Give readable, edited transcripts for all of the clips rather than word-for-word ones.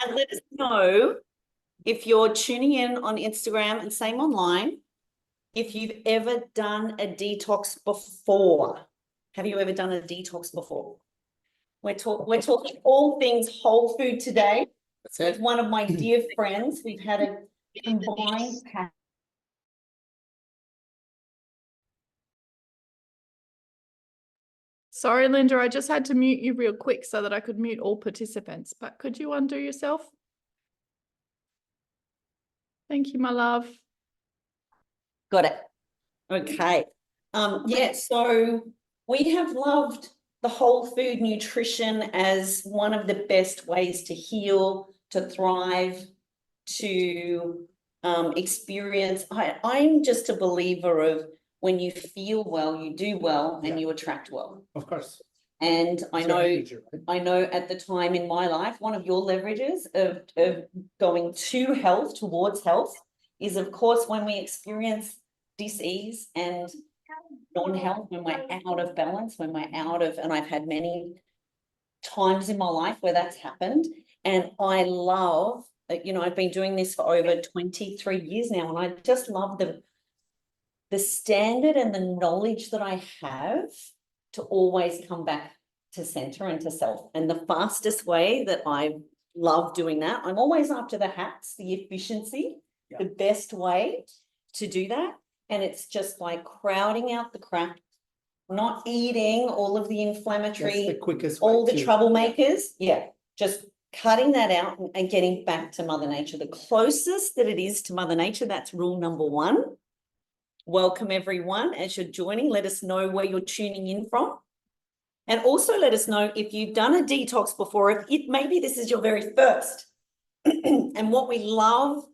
And let us know if you're tuning in on Instagram and same online, if you've ever done a detox before. Have you ever done a detox before? We're talking all things whole food today. That's it. With one of my dear friends. We've had a combined pack. Sorry, Linda, I just had to mute you real quick so that I could mute all participants, but could you undo yourself? Thank you, my love. Got it. Okay. Yeah, so we have loved the whole food nutrition as one of the best ways to heal, to thrive, to experience. I'm just a believer of when you feel well, you do well, and you attract well. Of course. And I know, energy, right? I know at the time in my life, one of your leverages of going to health, towards health, is of course when we experience dis-ease and non-health, when we're out of balance, when we're out of, and I've had many times in my life where that's happened. And I love, you know, I've been doing this for over 23 years now, and I just love the standard and the knowledge that I have to always come back to center and to self. And the fastest way that I love doing that, I'm always after the hacks, the efficiency, the best way to do that. And it's just like crowding out the crap, not eating all of the inflammatory, That's the quickest all way the to- troublemakers. Yeah, just cutting that out and getting back to Mother Nature. The closest that it is to Mother Nature, that's rule number one. Welcome everyone as you're joining. Let us know where you're tuning in from. And also let us know if you've done a detox before, if it maybe this is your very first. And what we love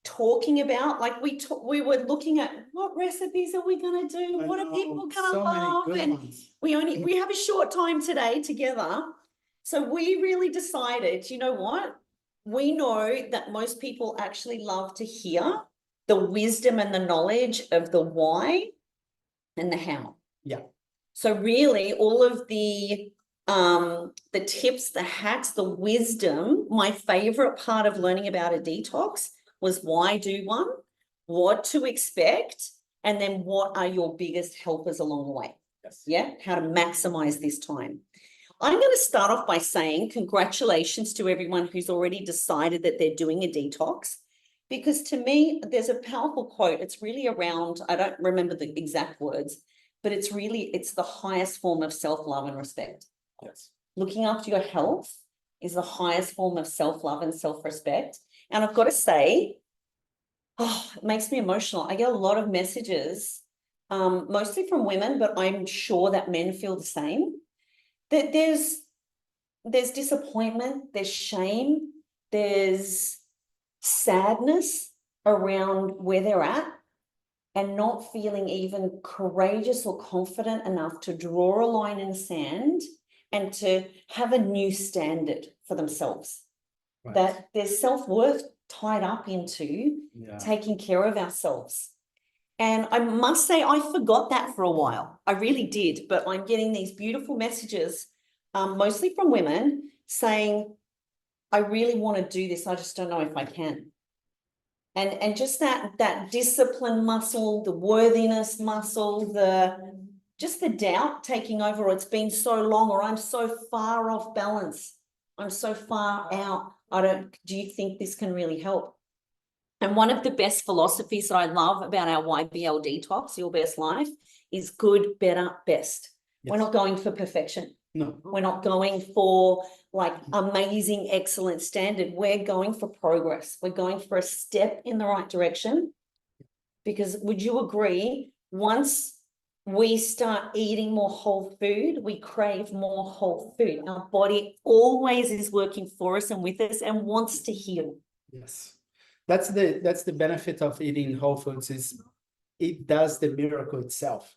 talking about, like we were looking at what recipes are we going to do? What are people going to love? And we have a short time today together. So we really decided, you know what? We know that most people actually love to hear the wisdom and the knowledge of the why and the how. Yeah. So really all of the tips, the hacks, the wisdom, my favorite part of learning about a detox was why do one, what to expect, and then what are your biggest helpers along the way. Yes. Yeah, how to maximize this time. I'm going to start off by saying congratulations to everyone who's already decided that they're doing a detox, because to me, there's a powerful quote. It's really around, I don't remember the exact words, but it's the highest form of self-love and respect. Yes. Looking after your health is the highest form of self-love and self-respect. And I've got to say, it makes me emotional. I get a lot of messages, mostly from women, but I'm sure that men feel the same. That there's disappointment, there's shame, there's sadness around where they're at, and not feeling even courageous or confident enough to draw a line in the sand and to have a new standard for themselves. Right. That there's self-worth tied up into taking care of ourselves. And I must say, I forgot that for a while. I really did, but I'm getting these beautiful messages, mostly from women, saying, I really want to do this. I just don't know if I can. And just that discipline muscle, the worthiness muscle, just the doubt taking over, or it's been so long, or I'm so far off balance. I'm so far out. Do you think this can really help? And one of the best philosophies that I love about our YBL detox, Your Best Life, is good, better, best. Yes. We're not going for perfection. No. We're not going for like amazing, excellent standard. We're going for progress. We're going for a step in the right direction. Because would you agree, once we start eating more whole food, we crave more whole food. Our body always is working for us and with us and wants to heal. Yes. That's the benefit of eating whole foods, is it does the miracle itself.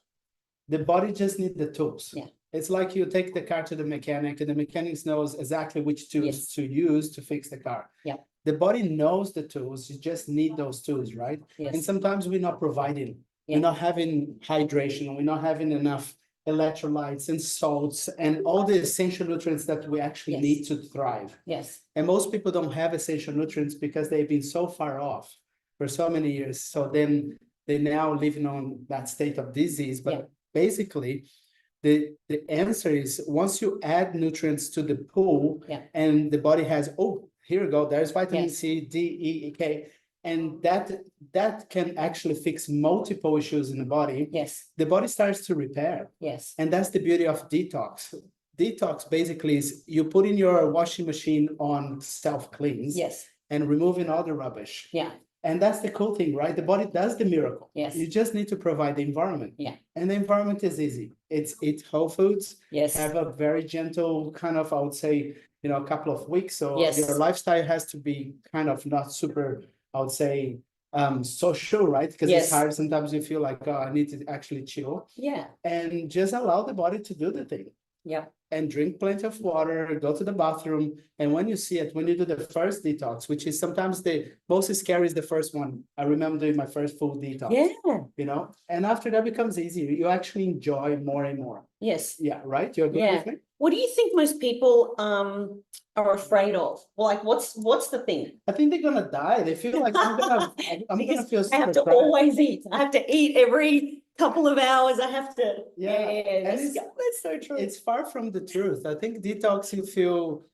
The body just needs the tools. Yeah. It's like you take the car to the mechanic and the mechanic knows exactly which tools to use to fix the car. Yeah. The body knows the tools, you just need those tools, right? Yes. And sometimes we're not providing. We're not having hydration, we're not having enough electrolytes and salts and all the essential nutrients that we actually Yes. need to thrive. Yes. And most people don't have essential nutrients because they've been so far off for so many years. So then they're now living on that state of disease. But Yeah. basically, the answer is once you add nutrients to the pool, Yeah. and the body has, oh, here we go, there's vitamin Yes. C, D, E, K, and that can actually fix multiple issues in the body. Yes. The body starts to repair. Yes. And that's the beauty of detox. Detox basically is you put in your washing machine on self-cleanse Yes. and removing all the rubbish. Yeah. And that's the cool thing, right? The body does the miracle. Yes. You just need to provide the environment. Yeah. And the environment is easy. It's eat whole foods, Yes. have a very gentle kind of, I would say, a couple of weeks. So Yes. your lifestyle has to be kind of not super, I would say, social, right? Because Yes. it's hard. Sometimes you feel like, oh, I need to actually chill. Yeah. And just allow the body to do the thing. Yeah. And drink plenty of water, go to the bathroom. And when you see it, when you do the first detox, which is sometimes the most scary is the first one. I remember doing my first full detox. Yeah. And after that becomes easier. You actually enjoy more and more. Yes. Yeah, right? You're good Yeah. with me? What do you think most people are afraid of? Like, what's the thing? I think they're gonna die. They feel like I'm gonna Because feel I have super to trapped. always eat. I have to eat every couple of hours. I have to. Yeah, and That's so true. It's far from the truth. I think detox, you feel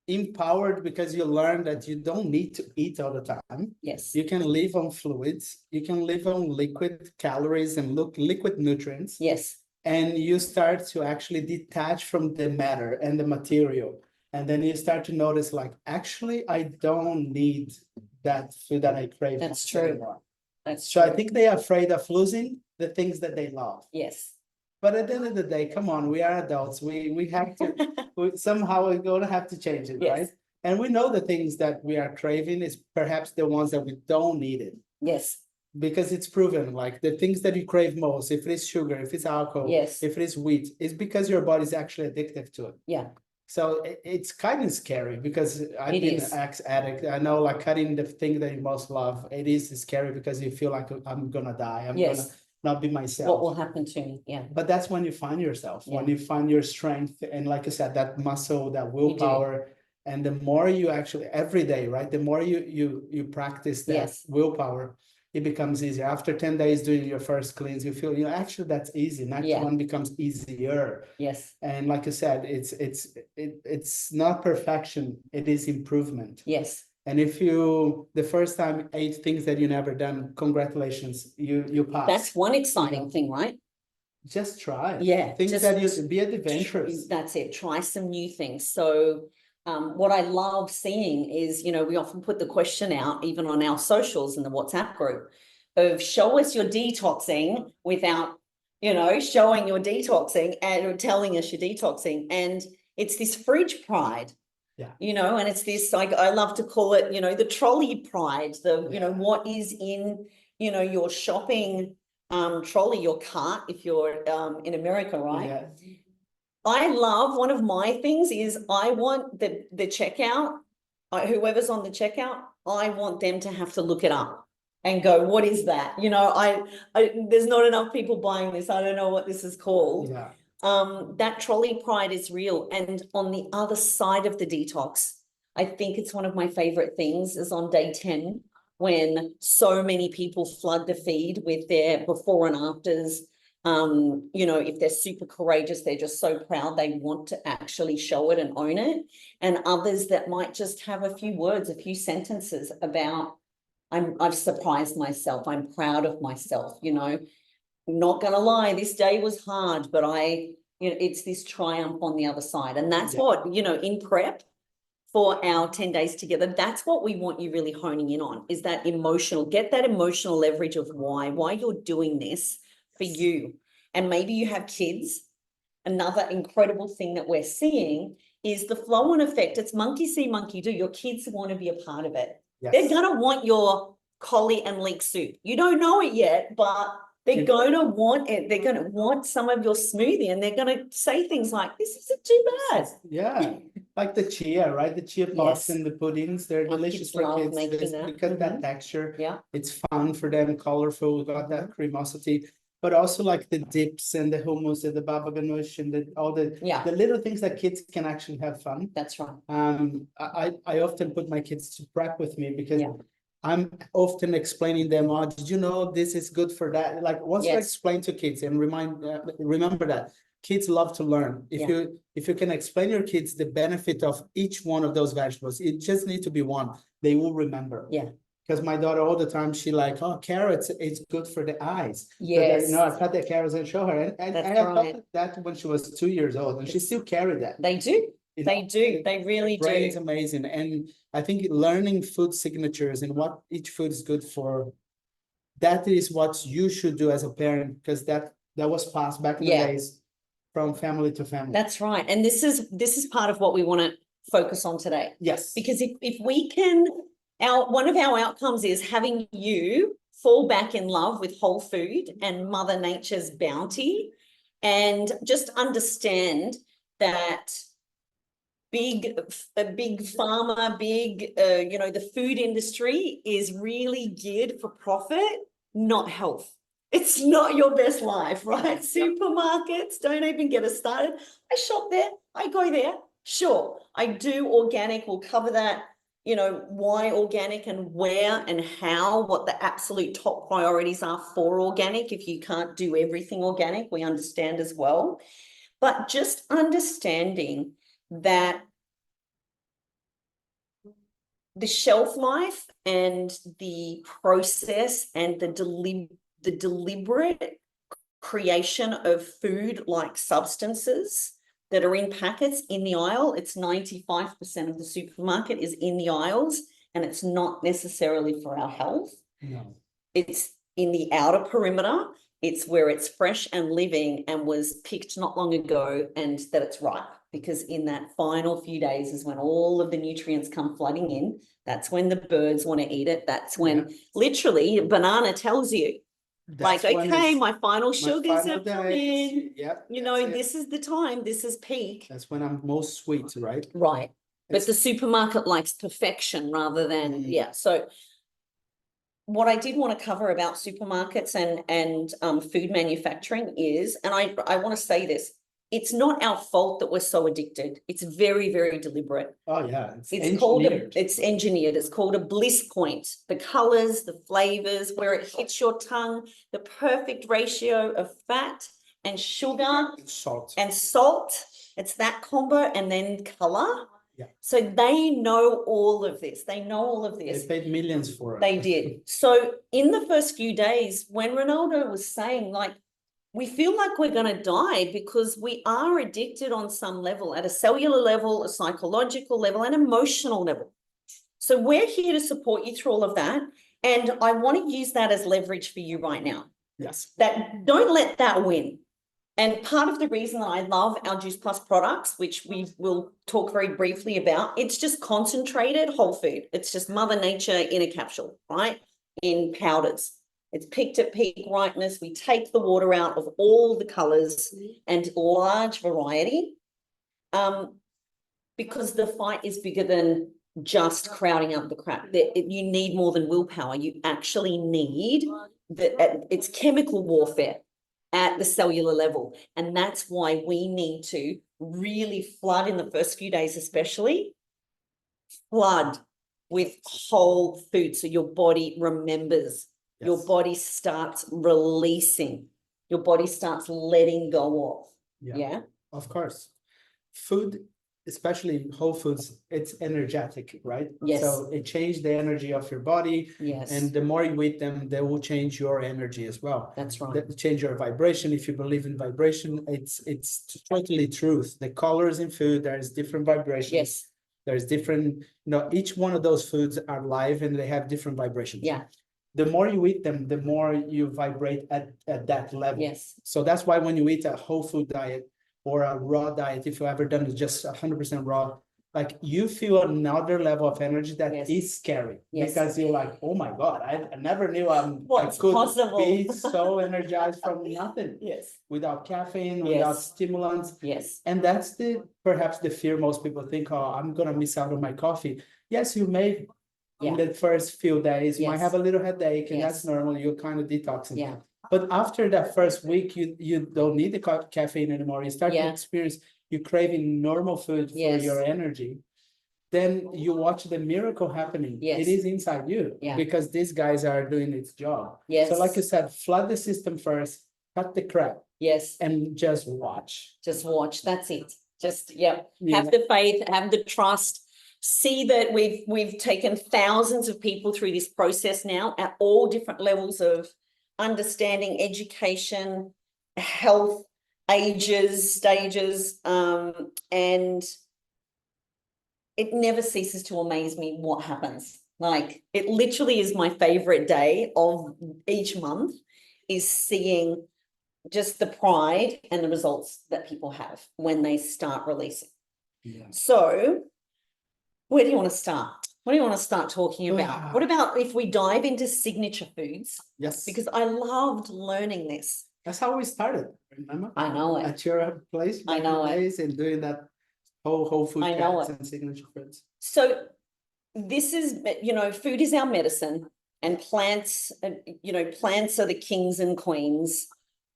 empowered because you learn that you don't need to eat all the time. Yes. You can live on fluids. You can live on liquid calories and liquid nutrients. Yes. And you start to actually detach from the matter and the material. And then you start to notice like, actually, I don't need that food that I crave. That's true. anymore. That's So true. I think they are afraid of losing the things that they love. Yes. But at the end of the day, come on, we are adults. We have to, somehow we're going to have to change it, Yes. right? And we know the things that we are craving is perhaps the ones that we don't need it. Yes. Because it's proven, like the things that you crave most, if it is sugar, if it's alcohol, Yes. if it is wheat, it's because your body is actually addicted to it. Yeah. So it's kind of scary because I've It been is. an ex-addict. I know, like cutting the thing that you most love, it is scary because you feel like I'm gonna die. I'm Yes. gonna not be myself. What will happen to me? Yeah. But that's when you find yourself, when Yeah. you find your strength, and like I said, that muscle, that willpower, and the more you actually every day, right? The more you practice that Yes. willpower, it becomes easier. After 10 days doing your first cleanse, you feel, actually that's easy. Next Yeah. one becomes easier. Yes. And like I said, it's not perfection, it is improvement. Yes. And if you the first time ate things that you never done, congratulations, you passed. That's one exciting thing, right? Just try it. Yeah, Things just that you be adventurous. That's it. Try some new things. So what I love seeing is, we often put the question out, even on our socials in the WhatsApp group, of show us your detoxing without, showing your detoxing and telling us you're detoxing. And it's this fridge pride. Yeah. And it's this, like, I love to call it, the trolley pride, Yeah. what is in, your shopping trolley, your cart, if you're in America, right? Yeah. I love, one of my things is I want the checkout, whoever's on the checkout, I want them to have to look it up and go, what is that? There's not enough people buying this. I don't know what this is called. Yeah. That trolley pride is real. And on the other side of the detox, I think it's one of my favorite things is on day 10, when so many people flood the feed with their before and afters. If they're super courageous, they're just so proud, they want to actually show it and own it. And others that might just have a few words, a few sentences about, I've surprised myself, I'm proud of myself, not gonna lie, this day was hard, but it's this triumph on the other side. And that's what, in prep for our 10 days together, that's what we want you really honing in on, is that get that emotional leverage of why you're doing this for you. And maybe you have kids. Another incredible thing that we're seeing is the flow-on effect. It's monkey see, monkey do. Your kids want to be a part of it. Yes. They're gonna want your collie and leek soup. You don't know it yet, but they're going to want it. They're going to want some of your smoothie, and they're going to say things like, this isn't too bad. Yeah. Like the chia, right? The chia pots Yes. and the puddings, they're My delicious kids for love kids making that. because that texture, Yeah. it's fun for them, colorful, got that creamosity. but also like the dips and the hummus and the baba ganoush and all the Yeah, little things that kids can actually have fun. that's right. I often put my kids to prep with me because Yeah. I'm often explaining them, oh, did you know this is good for that? Like once you Yes. explain to kids and remember that kids love to learn. If you can explain your kids the benefit of each one of those vegetables, it just needs to be one. They will remember. Yeah. Because my daughter all the time, she like, oh, carrots, it's good for the eyes. Yes. So I cut the carrots and show her. And That's I have right. taught that when she was 2 years old, and she still carried that. They do. You They know, do. They really the brain's do. amazing. And I think learning food signatures and what each food is good for, that is what you should do as a parent, because that was passed back in the Yeah. days from family to family. That's right. And this is part of what we want to focus on today. Yes. Because if we can, one of our outcomes is having you fall back in love with whole food and Mother Nature's bounty, and just understand that big pharma, the food industry is really geared for profit, not health. It's not your best life, right? Supermarkets, don't even get us started. I shop there, I go there. Sure, I do organic, we'll cover that, why organic and where and how, what the absolute top priorities are for organic. If you can't do everything organic, we understand as well. But just understanding that the shelf life and the process and the deliberate creation of food-like substances that are in packets in the aisle, it's 95% of the supermarket is in the aisles, and it's not necessarily for our health. No. It's in the outer perimeter. It's where it's fresh and living and was picked not long ago, and that it's ripe, because in that final few days is when all of the nutrients come flooding in. That's when the birds want to eat it. That's when literally a banana tells you, That's like, when okay, it's my final sugars final have come days. in. Yep. This is the time, this is peak. That's when I'm most sweet, right? Right. But It's- the supermarket likes perfection rather than, Mm. So what I did want to cover about supermarkets and food manufacturing is, and I want to say this, it's not our fault that we're so addicted. It's very, very deliberate. Oh yeah, It's engineered. it's engineered. It's called a bliss point. The colors, the flavors, where it hits your tongue, the perfect ratio of fat and sugar Salt. and salt. It's that combo, and then color. Yeah. So they know all of this. They know all of this. They paid millions for it. They did. So in the first few days, when Ronaldo was saying, like, we feel like we're going to die because we are addicted on some level, at a cellular level, a psychological level, an emotional level. So we're here to support you through all of that. And I want to use that as leverage for you right now. Yes. That don't let that win. And part of the reason that I love our Juice Plus products, which we will talk very briefly about, it's just concentrated whole food. It's just Mother Nature in a capsule, right? In powders. It's picked at peak ripeness. We take the water out of all the colors and large variety, because the fight is bigger than just crowding out the crap. You need more than willpower. You actually need it's chemical warfare at the cellular level. And that's why we need to really flood in the first few days, especially flood with whole food. So your body remembers, your body starts releasing, your body starts letting go of. Yeah. Of course. Food, especially whole foods, it's energetic, right? Yes. So it changes the energy of your body. Yes. And the more you eat them, they will change your energy as well. That's right. They change your vibration. If you believe in vibration, it's totally truth. The colors in food, there's different vibrations. Yes. There's different, each one of those foods are live and they have different vibrations. Yeah. The more you eat them, the more you vibrate at that level. Yes. So that's why when you eat a whole food diet or a raw diet, if you've ever done it just 100% raw, like you feel another level of energy that is scary. Because you're like, oh my God, I never knew I could possible? Be so energized from nothing. Yes. Without caffeine, without stimulants. Yes. And that's perhaps the fear most people think, oh, I'm gonna miss out on my coffee. Yes, you may in the first few days, you might have a little headache, and that's normal. You're kind of detoxing. Yeah. But after that first week, you don't need the caffeine anymore. You start to Yeah. experience you craving normal food for Yes. your energy. Then you watch the miracle happening. Yes. It is inside you Yeah. because these guys are doing its job. Yes. So like you said, flood the system first, cut the crap, Yes. and just watch. Just watch. That's it. Just, yeah. Yeah. Have the faith, have the trust. See that we've taken thousands of people through this process now at all different levels of understanding, education, health, ages, stages, and it never ceases to amaze me what happens. Like, it literally is my favorite day of each month, is seeing just the pride and the results that people have when they start releasing. Yeah. So where do you want to start? What do you want to start talking about? What about if we dive into signature foods? Yes. Because I loved learning this. That's how we started, remember? I know it. At your place, I back know in the it. days, and doing that whole food I know cats it. and signature foods. So this is, food is our medicine, and plants, plants are the kings and queens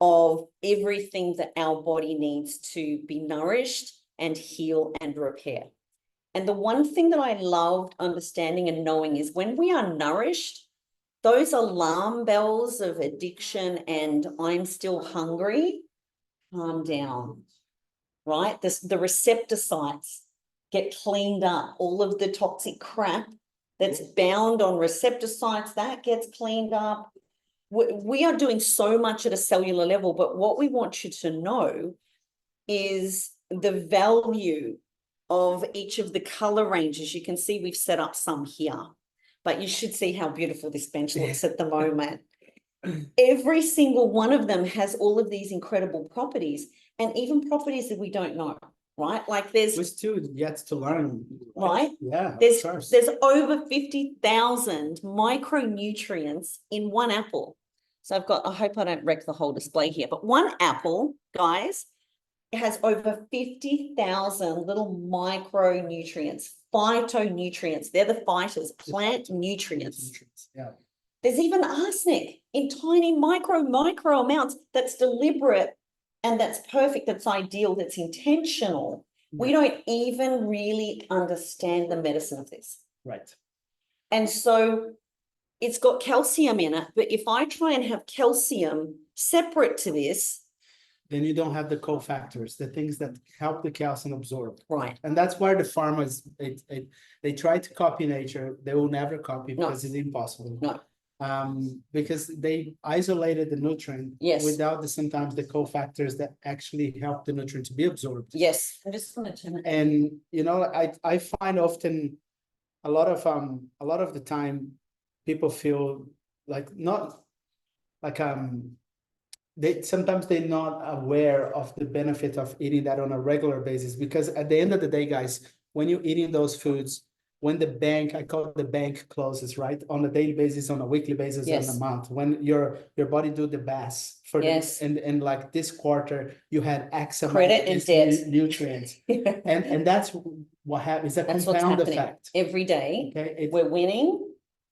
of everything that our body needs to be nourished and heal and repair. And the one thing that I loved understanding and knowing is when we are nourished, those alarm bells of addiction and I'm still hungry calm down, right? The receptor sites get cleaned up. All of the toxic crap that's bound on receptor sites, that gets cleaned up. We are doing so much at a cellular level, but what we want you to know is the value of each of the color ranges. You can see we've set up some here, but you should see how beautiful this bench looks at the moment. Every single one of them has all of these incredible properties, and even properties that we don't know, right? Like We still yet to learn. right? Yeah. There's over 50,000 micronutrients in one apple. So I hope I don't wreck the whole display here, but one apple, guys, it has over 50,000 little micronutrients, phytonutrients. They're the fighters, plant nutrients. Yeah. There's even arsenic in tiny micro amounts that's deliberate and that's perfect, that's ideal, that's intentional. Yeah. We don't even really understand the medicine of this. Right. And so it's got calcium in it, but if I try and have calcium separate to this, then you don't have the cofactors, the things that help the calcium absorb. Right. And that's where the farmers, they try to copy nature. They will never copy because it's impossible. No. Because they isolated the nutrient without sometimes the cofactors that actually help the nutrient to be absorbed. Yes. I'm just going to turn it. And I find often a lot of the time people feel like sometimes they're not aware of the benefit of eating that on a regular basis, because at the end of the day, guys, when you're eating those foods, when I call it the bank closes, right? On a daily basis, on a weekly basis, on a month, when your body do the best for and like this quarter, you had X amount of nutrients. and that's what happens. It's a compound effect. Every day. Okay. We're winning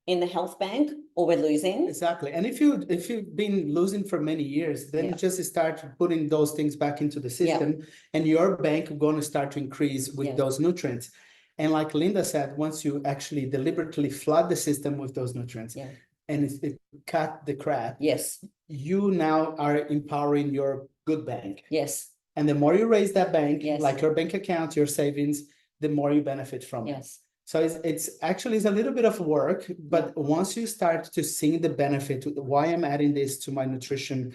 in the health bank or we're losing. Exactly. And if you've been losing for many years, then you just start putting those things back into the system and your bank is going to start to increase with those nutrients. And like Linda said, once you actually deliberately flood the system with those nutrients and it cut the crap, you now are empowering your good bank. Yes. And the more you raise that bank, like your bank account, your savings, the more you benefit from it. So it's actually a little bit of work, but once you start to see the benefit, why I'm adding this to my nutrition,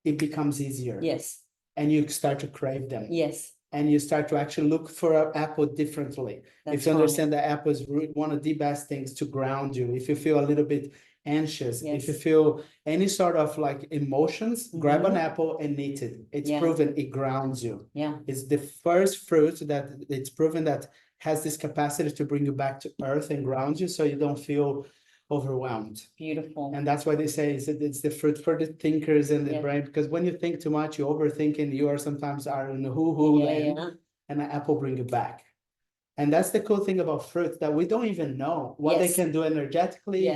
it becomes easier. Yes. And you start to crave them. Yes. And you start to actually look for an apple differently. If you understand that apple is one of the best things to ground you, if you feel a little bit anxious, if you feel any sort of like emotions, grab an apple and eat it. It's proven it grounds you. Yeah. It's the first fruit that it's proven that has this capacity to bring you back to earth and ground you so you don't feel overwhelmed. Beautiful. And that's why they say it's the fruit for the thinkers and the brain, because when you think too much, you overthink and you are sometimes in the land, and an apple bring you back. And that's the cool thing about fruit, that we don't even know what they can do energetically.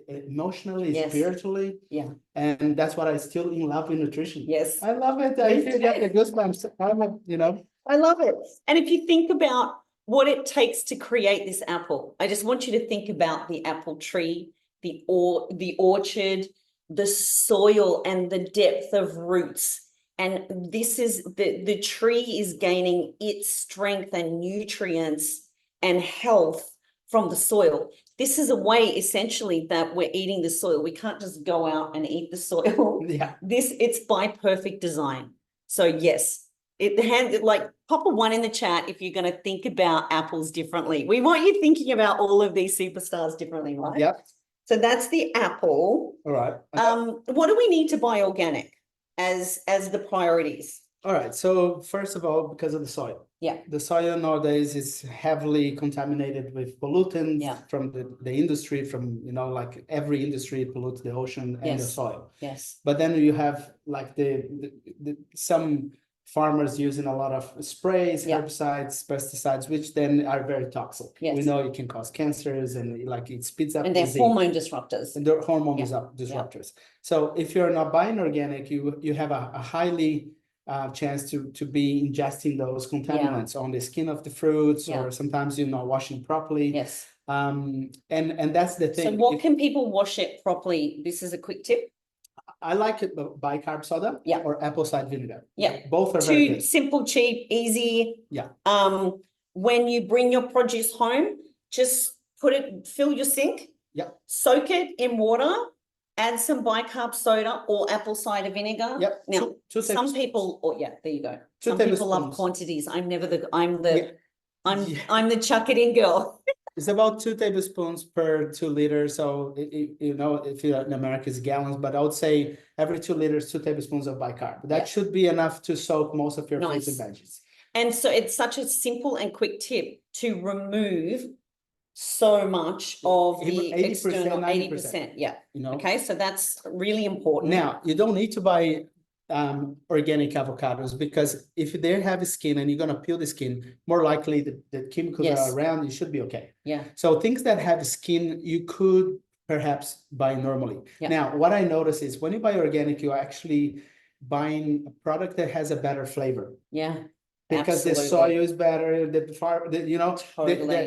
emotionally, Yes. spiritually. Yeah. And that's what I still in love with nutrition. Yes. I love it. I feel get the goosebumps. I love it. And if you think about what it takes to create this apple, I just want you to think about the apple tree, the orchard, the soil and the depth of roots. And this is the tree is gaining its strength and nutrients and health from the soil. This is a way essentially that we're eating the soil. We can't just go out and eat the soil. Yeah. It's by perfect design. So yes, like pop a 1 in the chat if you're going to think about apples differently. We want you thinking about all of these superstars differently, right? Yep. So that's the apple. All right. What do we need to buy organic as the priorities? All right. So first of all, because of the soil. Yeah. The soil nowadays is heavily contaminated with pollutants from the industry, from, like every industry pollutes the ocean and the soil. Yes. But then you have like some farmers using a lot of sprays, herbicides, pesticides, which then are very toxic. Yes. We know it can cause cancers and like it speeds up and they're disease. Hormone disruptors. And they're hormone disruptors. So if you're not buying organic, you have a highly chance to be ingesting those contaminants on the skin of the fruits, or sometimes you're not washing properly. Yes. And that's the thing. So what can people wash it properly? This is a quick tip. I like it bicarb soda or apple cider vinegar. Yeah. Both are very good. Simple, cheap, easy. Yeah. When you bring your produce home, just fill your sink. Yeah. Soak it in water, add some bicarb soda or apple cider vinegar. Yep. Now, some people, there you go. Some people love quantities. I'm the chuck it in girl. It's about 2 tablespoons per 2 liters. So, if you're in America, it's gallons, but I would say every 2 liters, 2 tablespoons of bicarb. That should be enough to soak most of your fruits and veggies. And so it's such a simple and quick tip to remove so much of the 80%, external 90%. Yeah. Okay. So that's really important. Now, you don't need to buy organic avocados, because if they have skin and you're going to peel the skin, more likely the chemicals are around, you should be okay. Yeah. So things that have skin, you could perhaps buy normally. Now, what I notice is when you buy organic, you're actually buying a product that has a better flavor. Yeah. Because the soil is better, Totally.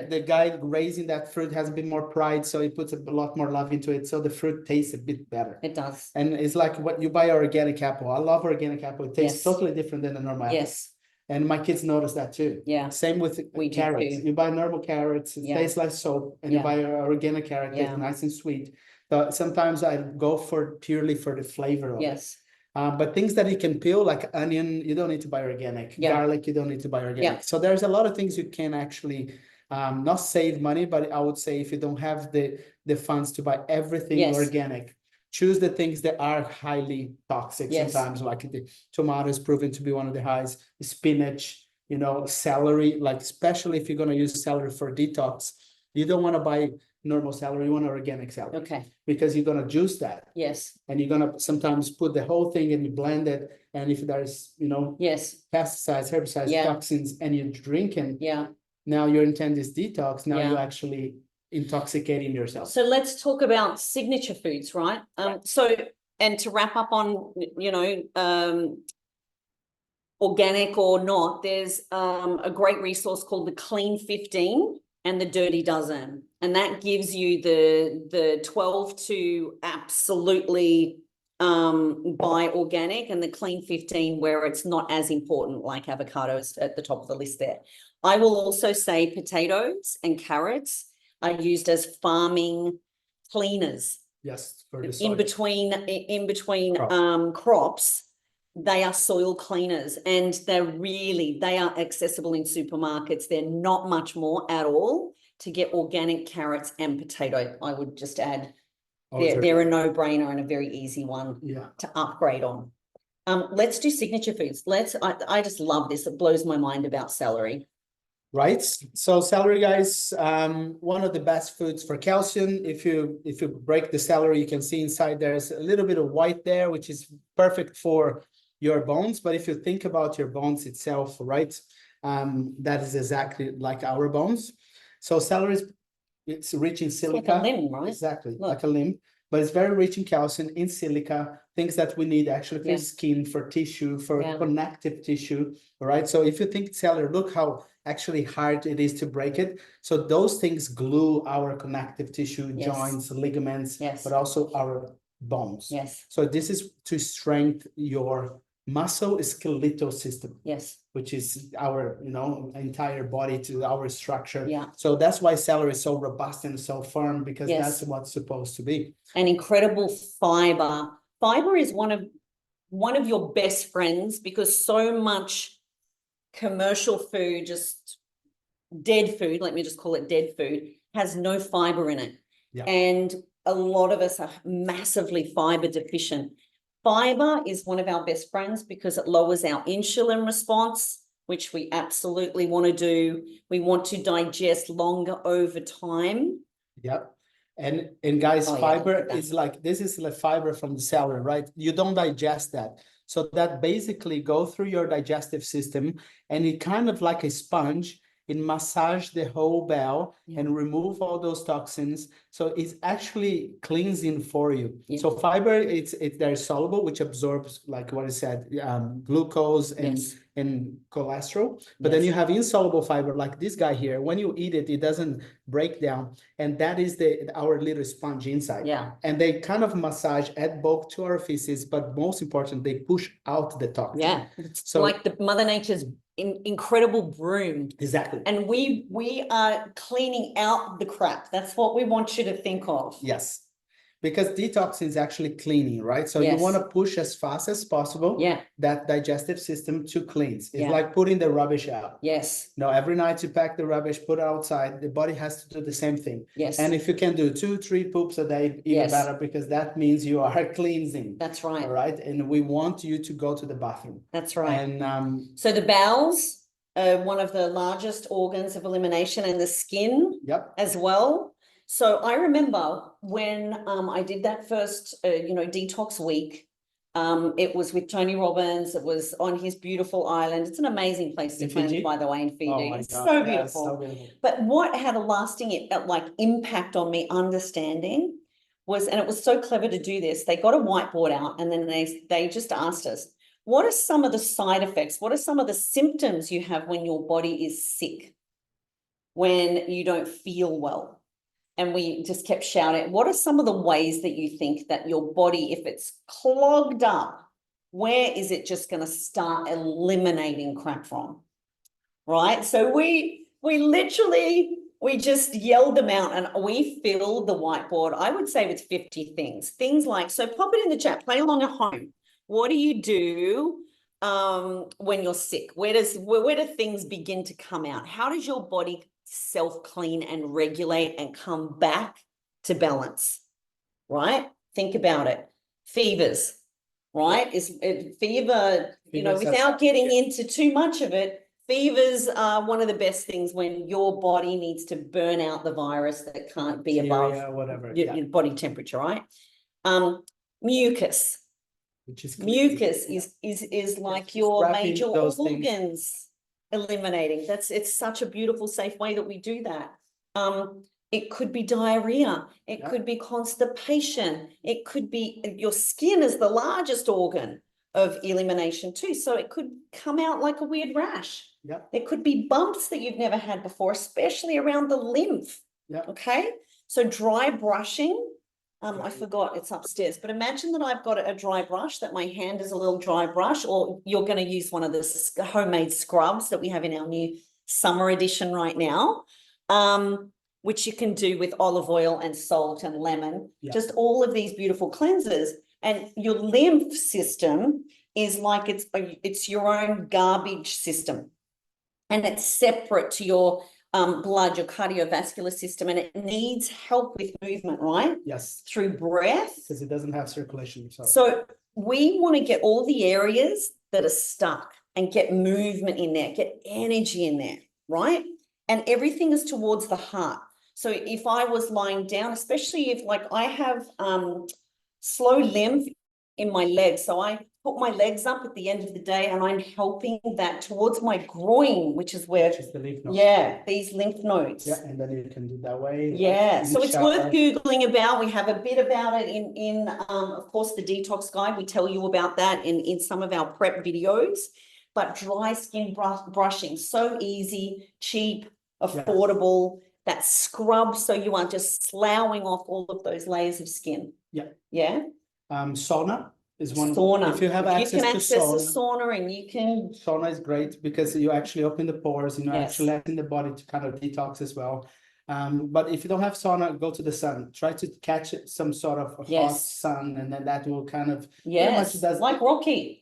the guy raising that fruit has a bit more pride, so he puts a lot more love into it, so the fruit tastes a bit better. It does. And it's like what you buy organic apple. I love organic apple. It tastes totally different than a normal apple. Yes. And my kids notice that too. Yeah. Same with carrots. You buy normal carrots, it tastes like soap, and you buy an organic carrot, it's nice and sweet. So sometimes I go purely for the flavor of it. But things that you can peel, like onion, you don't need to buy organic. Garlic, you don't need to buy organic. So there's a lot of things you can actually not save money, but I would say if you don't have the funds to buy everything organic, choose the things that are highly toxic sometimes, like the tomato is proven to be one of the highest, spinach, celery, like especially if you're going to use celery for detox, you don't want to buy normal celery, you want organic celery. Okay. Because you're going to juice that. Yes. And you're going to sometimes put the whole thing and you blend it. And if there's, pesticides, herbicides, toxins, and you're drinking, now your intent is detox. Now you're actually intoxicating yourself. So let's talk about signature foods, right? And to wrap up on, organic or not, there's a great resource called the Clean 15 and the Dirty Dozen. And that gives you the 12 to absolutely buy organic, and the Clean 15 where it's not as important, like avocados at the top of the list there. I will also say potatoes and carrots are used as farming cleaners. Yes, for the soil. In between crops, they are soil cleaners, and they are accessible in supermarkets. They're not much more at all to get organic carrots and potato. I would just add, they're a no-brainer and a very easy one to upgrade on. Let's do signature foods. I just love this. It blows my mind about celery. Right. So celery, guys, one of the best foods for calcium. If you break the celery, you can see inside there's a little bit of white there, which is perfect for your bones. But if you think about your bones itself, right, that is exactly like our bones. So celery is it's rich in It's silica. like a limb, right? Exactly, Look. like a limb, but it's very rich in calcium, in silica, things that we need actually for Yeah. skin, for tissue, for Yeah. connective tissue, all right? So if you think cellulose, look how actually hard it is to break it. So those things glue our connective tissue, Yes. joints, ligaments, Yes. but also our bones. Yes. So this is to strengthen your muscle skeletal system, Yes. which is our, you know, entire body, to our structure. Yeah. So that's why celery is so robust and so firm, because Yes. that's what's supposed to be. An incredible fiber. Fiber is one of your best friends, because so much commercial food, just dead food, let me just call it dead food, has no fiber in it. Yeah. And a lot of us are massively fiber deficient. Fiber is one of our best friends because it lowers our insulin response, which we absolutely want to do. We want to digest longer over time. Yep. And guys, Oh, yeah, fiber yeah. is like, this is the fiber from the celery, right? You don't digest that. So that basically go through your digestive system, and it kind of like a sponge, it massage the whole bowel and remove all those toxins. So it's actually cleansing for you. Yeah. So fiber, it's very soluble, which absorbs, like what I said, glucose and Yes. and cholesterol. But then Yes. you have insoluble fiber, like this guy here. When you eat it, it doesn't break down, and that is our little sponge inside. Yeah. And they kind of massage, add bulk to our feces, but most important, they push out the toxin. Yeah. It's So like the Mother Nature's incredible broom. exactly. And we are cleaning out the crap. That's what we want you to think of. Yes. Because detox is actually cleaning, right? So you Yes. want to push as fast as possible Yeah. that digestive system to cleanse. It's Yeah. like putting the rubbish out. Yes. No, every night you pack the rubbish, put it outside. The body has to do the same thing. Yes. And if you can do 2-3 poops a day, even Yes. better, because that means you are cleansing. That's right. All right. And we want you to go to the bathroom. That's right. And so the bowels are one of the largest organs of elimination, and the skin yep. as well. So I remember when I did that first, detox week. It was with Tony Robbins. It was on his beautiful island. It's an amazing place to cleanse, by the way, in Fiji. Oh my It's God. so Yeah, beautiful. it's so beautiful. But what had a lasting impact on me understanding was, and it was so clever to do this, they got a whiteboard out, and then they just asked us, what are some of the side effects? What are some of the symptoms you have when your body is sick, when you don't feel well? And we just kept shouting, what are some of the ways that you think that your body, if it's clogged up, where is it just going to start eliminating crap from? Right? So we literally, we just yelled them out, and we filled the whiteboard, I would say, with 50 things. Things like, so pop it in the chat, play along at home. What do you do when you're sick? Where do things begin to come out? How does your body self-clean and regulate and come back to balance? Right? Think about it. Fevers, right? Fever, without getting into too much of it, fevers are one of the best things when your body needs to burn out the virus that can't be above your body temperature, right? Mucus. Mucus is like your major organs eliminating. It's such a beautiful, safe way that we do that. It could be diarrhea. It could be constipation. It could be, your skin is the largest organ of elimination too. So it could come out like a weird rash. There could be bumps that you've never had before, especially around the lymph. Okay. So dry brushing. I forgot, it's upstairs, but imagine that I've got a dry brush, that my hand is a little dry brush, or you're going to use one of the homemade scrubs that we have in our new summer edition right now, which you can do with olive oil and salt and lemon, just all of these beautiful cleansers. And your lymph system is like, it's your own garbage system, and it's separate to your blood, your cardiovascular system, and it needs help with movement, right? Yes. Through breath. Because it doesn't have circulation. So we want to get all the areas that are stuck and get movement in there, get energy in there, right? And everything is towards the heart. So if I was lying down, especially if I have slow lymph in my legs, so put my legs up at the end of the day and I'm helping that towards my groin, which is where, Just the lymph nodes. yeah, these lymph nodes. Yeah, and then you can do that way. Yeah, in so the it's shower. worth Googling about. We have a bit about it in of course, the detox guide. We tell you about that in some of our prep videos. But dry skin brushing, so easy, cheap, affordable. That scrub, so you are just sloughing off all of those layers of skin. Yeah. Yeah. Sauna is one. Sauna. If you have If access you can to access a sauna, sauna and you can. sauna is great because you actually open the pores, you know, Yes. actually letting the body to kind of detox as well. But if you don't have sauna, go to the sun. Try to catch some sort of hot Yes. sun, and then that will kind of Yes, does like Rocky.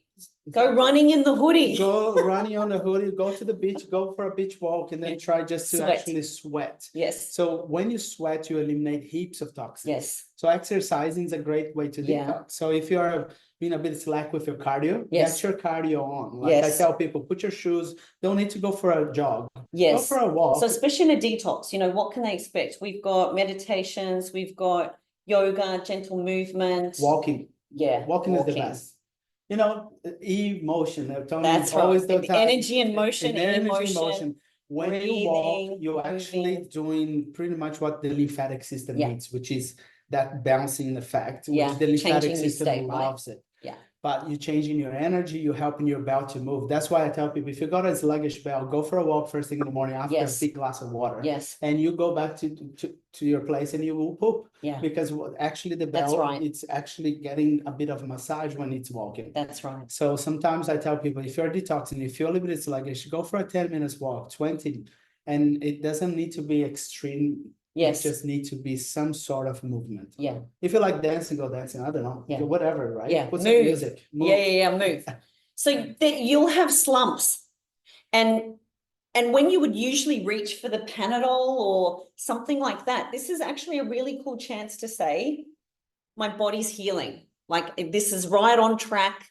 Go running in the hoodie. go running on the hoodie, go to the beach, go for a beach walk, and then try just to Sweat. actually sweat. Yes. So when you sweat, you eliminate heaps of toxins. Yes. So exercising is a great way to Yeah. detox. So if you're being a bit slack with your cardio, Yes. get your cardio on. Like I Yes. tell people, put your shoes, don't need to go for a jog. Yes. Go for a walk. So especially in a detox, you know, what can they expect? We've got meditations, we've got yoga, gentle movement. Walking. Yeah. Walking is the best. You know, emotion. That's right. always the time. Energy and motion, emotion. When you walk, breathing, you're actually moving. doing pretty much what the lymphatic system Yeah. needs, which is that bouncing effect, which Yeah, the lymphatic changing the system state, right? loves it. Yeah. But you're changing your energy, you're helping your bowel to move. That's why I tell people, if you got a sluggish bowel, go for a walk first thing in the morning after Yes. a big glass of water. Yes. And you go back to your place and you will poop. Yeah. Because actually the That's bowel, right. it's actually getting a bit of a massage when it's walking. That's right. So sometimes I tell people, if you're detoxing, you feel a little bit sluggish, go for a 10 minutes walk, 20. And it doesn't need to be extreme. Yes. It just needs to be some sort of movement. Yeah. If you like dancing, go dancing. I don't know. Yeah. Whatever, right? Yeah. Put some Move. music. Move. Yeah, move. So that you'll have slumps. And when you would usually reach for the Panadol or something like that, this is actually a really cool chance to say, my body's healing. Like if this is right on track.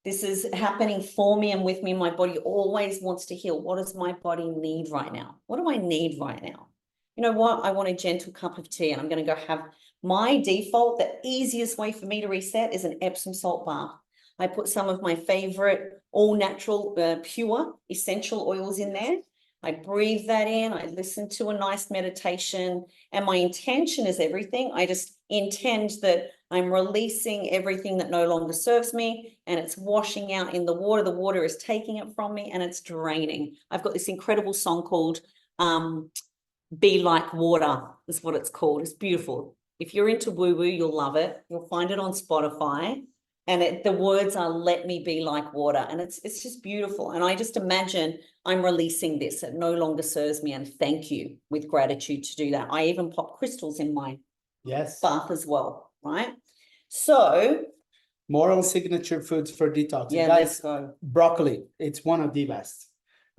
This is happening for me and with me. My body always wants to heal. What does my body need right now? What do I need right now? You know what? I want a gentle cup of tea and I'm going to go have my default. The easiest way for me to reset is an Epsom salt bath. I put some of my favorite all natural, pure essential oils in there. I breathe that in. I listen to a nice meditation and my intention is everything. I just intend that I'm releasing everything that no longer serves me and it's washing out in the water. The water is taking it from me and it's draining. I've got this incredible song called, Be Like Water is what it's called. It's beautiful. If you're into woo-woo, you'll love it. You'll find it on Spotify. And the words are, let me be like water. And it's just beautiful. And I just imagine I'm releasing this. It no longer serves me. And thank you with gratitude to do that. I even pop crystals in my bath as well, right? So. More on signature foods for detox. Yeah, guys, let's go. Broccoli. It's one of the best.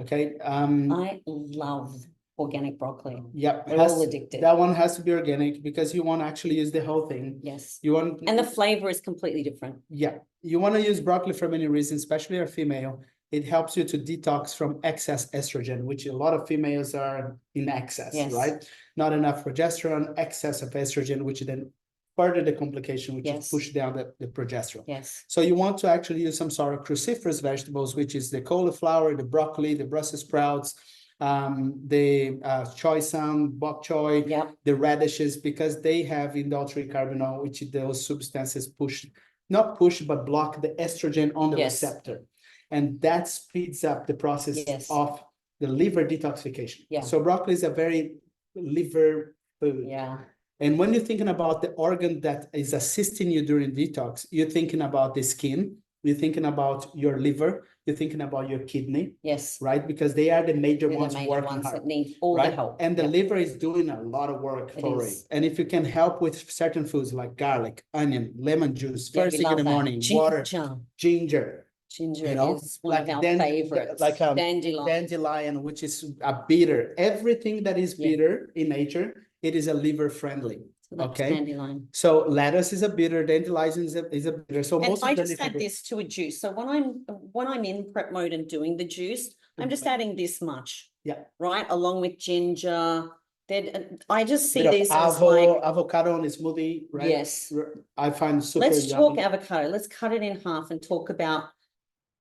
Okay. I love organic broccoli. Yep. We're all addicted. That one has to be organic because you want to actually use the whole thing. Yes. You want, and the flavor is completely different. Yeah. You want to use broccoli for many reasons, especially if you're female. It helps you to detox from excess estrogen, which a lot of females are in excess, right? Not enough progesterone, excess of estrogen, which then further the complication, which is push down the progesterone. Yes. So you want to actually use some sort of cruciferous vegetables, which is the cauliflower, the broccoli, the Brussels sprouts, the choy sam, bok choy, the radishes, because they have indole carbinol, which those substances not push, but block the estrogen on the receptor. And that speeds up the process of the liver detoxification. So broccoli is a very liver food. And when you're thinking about the organ that is assisting you during detox, you're thinking about the skin, you're thinking about your liver, you're thinking about your kidney. Right? Because they are the major ones working hard. That need all the help. And the liver is doing a lot of work for it. And if you can help with certain foods like garlic, onion, lemon juice, first thing in the morning, water, ginger. Ginger is one of our favorites. Like dandelion. Dandelion, which is a bitter. Everything that is bitter in nature, it is a liver friendly. Dandelion. So lettuce is a bitter, dandelion is a bitter. So most I of just add this to a juice. So when I'm in prep mode and doing the juice, I'm just adding this much. Right, along with ginger I just see Bit of this as like, avocado on a smoothie, right? yes. I find super Let's yummy. talk avocado. Let's cut it in half and talk about Mhm.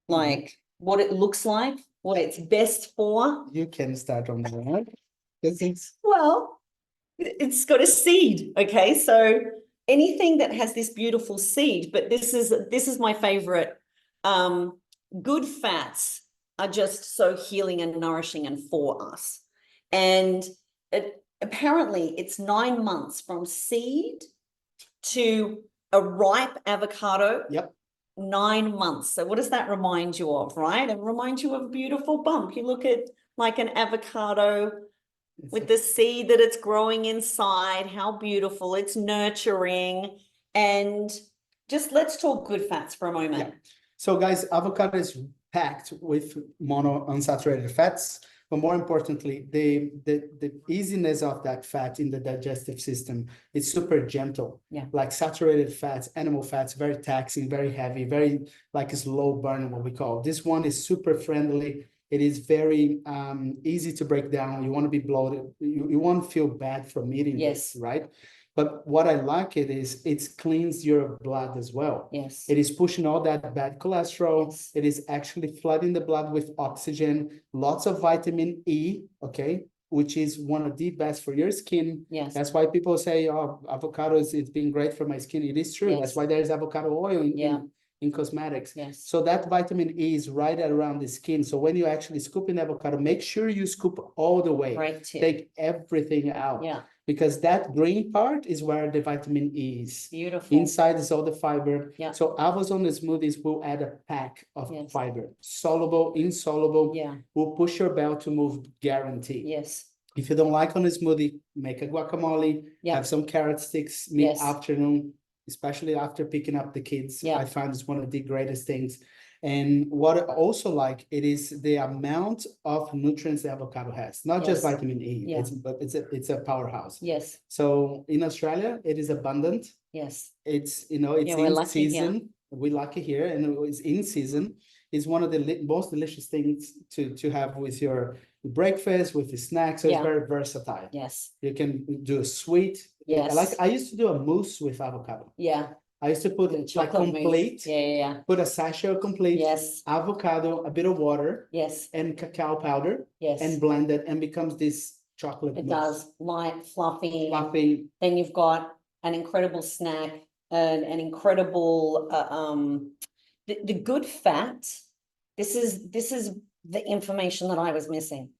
like what it looks like, what it's best for. You can start on that one. Well, it's got a seed. Okay. So anything that has this beautiful seed, but this is my favorite. Good fats are just so healing and nourishing and for us. And apparently it's 9 months from seed to a ripe avocado. Yep. 9 months. So what does that remind you of, right? It reminds you of a beautiful bump. You look at like an avocado with the seed that it's growing inside, how beautiful, it's nurturing. And just let's talk good fats for a moment. Yeah. So guys, avocado is packed with monounsaturated fats, but more importantly, the easiness of that fat in the digestive system is super gentle. Yeah. Like saturated fats, animal fats, very taxing, very heavy, very like slow burn, what we call. This one is super friendly. It is very easy to break down. You want to be bloated. You won't feel bad from eating Yes. this, right? But what I like it is it's cleans your blood as well. Yes. It is pushing all that bad cholesterol. Yes. It is actually flooding the blood with oxygen, lots of vitamin E, okay, which is one of the best for your skin. Yes. That's why people say, oh, avocados, it's been great for my skin. It is true. Yes. That's why there's avocado oil Yeah. in cosmetics. Yes. So that vitamin E is right around the skin. So when you actually scoop in avocado, make sure you scoop all the way. Great tip. Take everything out. Yeah. Because that green part is where the vitamin E is. Beautiful. Inside is all the fiber. Yeah. So avos on the smoothies will add a pack of Yes. fiber. Soluble, insoluble. Yeah. Will push your bowel to move, guaranteed. Yes. If you don't like on a smoothie, make a guacamole. Yeah. Have some carrot sticks mid-afternoon, especially after picking up the kids. Yeah. I find it's one of the greatest things. And what I also like, it is the amount of nutrients the avocado has, not just Yes. vitamin E, Yeah. it's a powerhouse. Yes. So in Australia, it is abundant. Yes. It's, it's we're in lucky season. here. We're lucky here, and it's in season. It's one of the most delicious things to have with your breakfast, with the snacks. So Yeah. it's very versatile. Yes. You can do a sweet. Yes. I used to do a mousse with avocado. Yeah. I used to put The like chocolate mousse. complete. Yeah. Put a sachet of complete. Yes. Avocado, a bit of water, Yes. and cacao powder, Yes. and blend it, and becomes this chocolate It mousse. does. Light, fluffy. Fluffy. Then you've got an incredible snack, an incredible the good fat. This is the information that I was missing.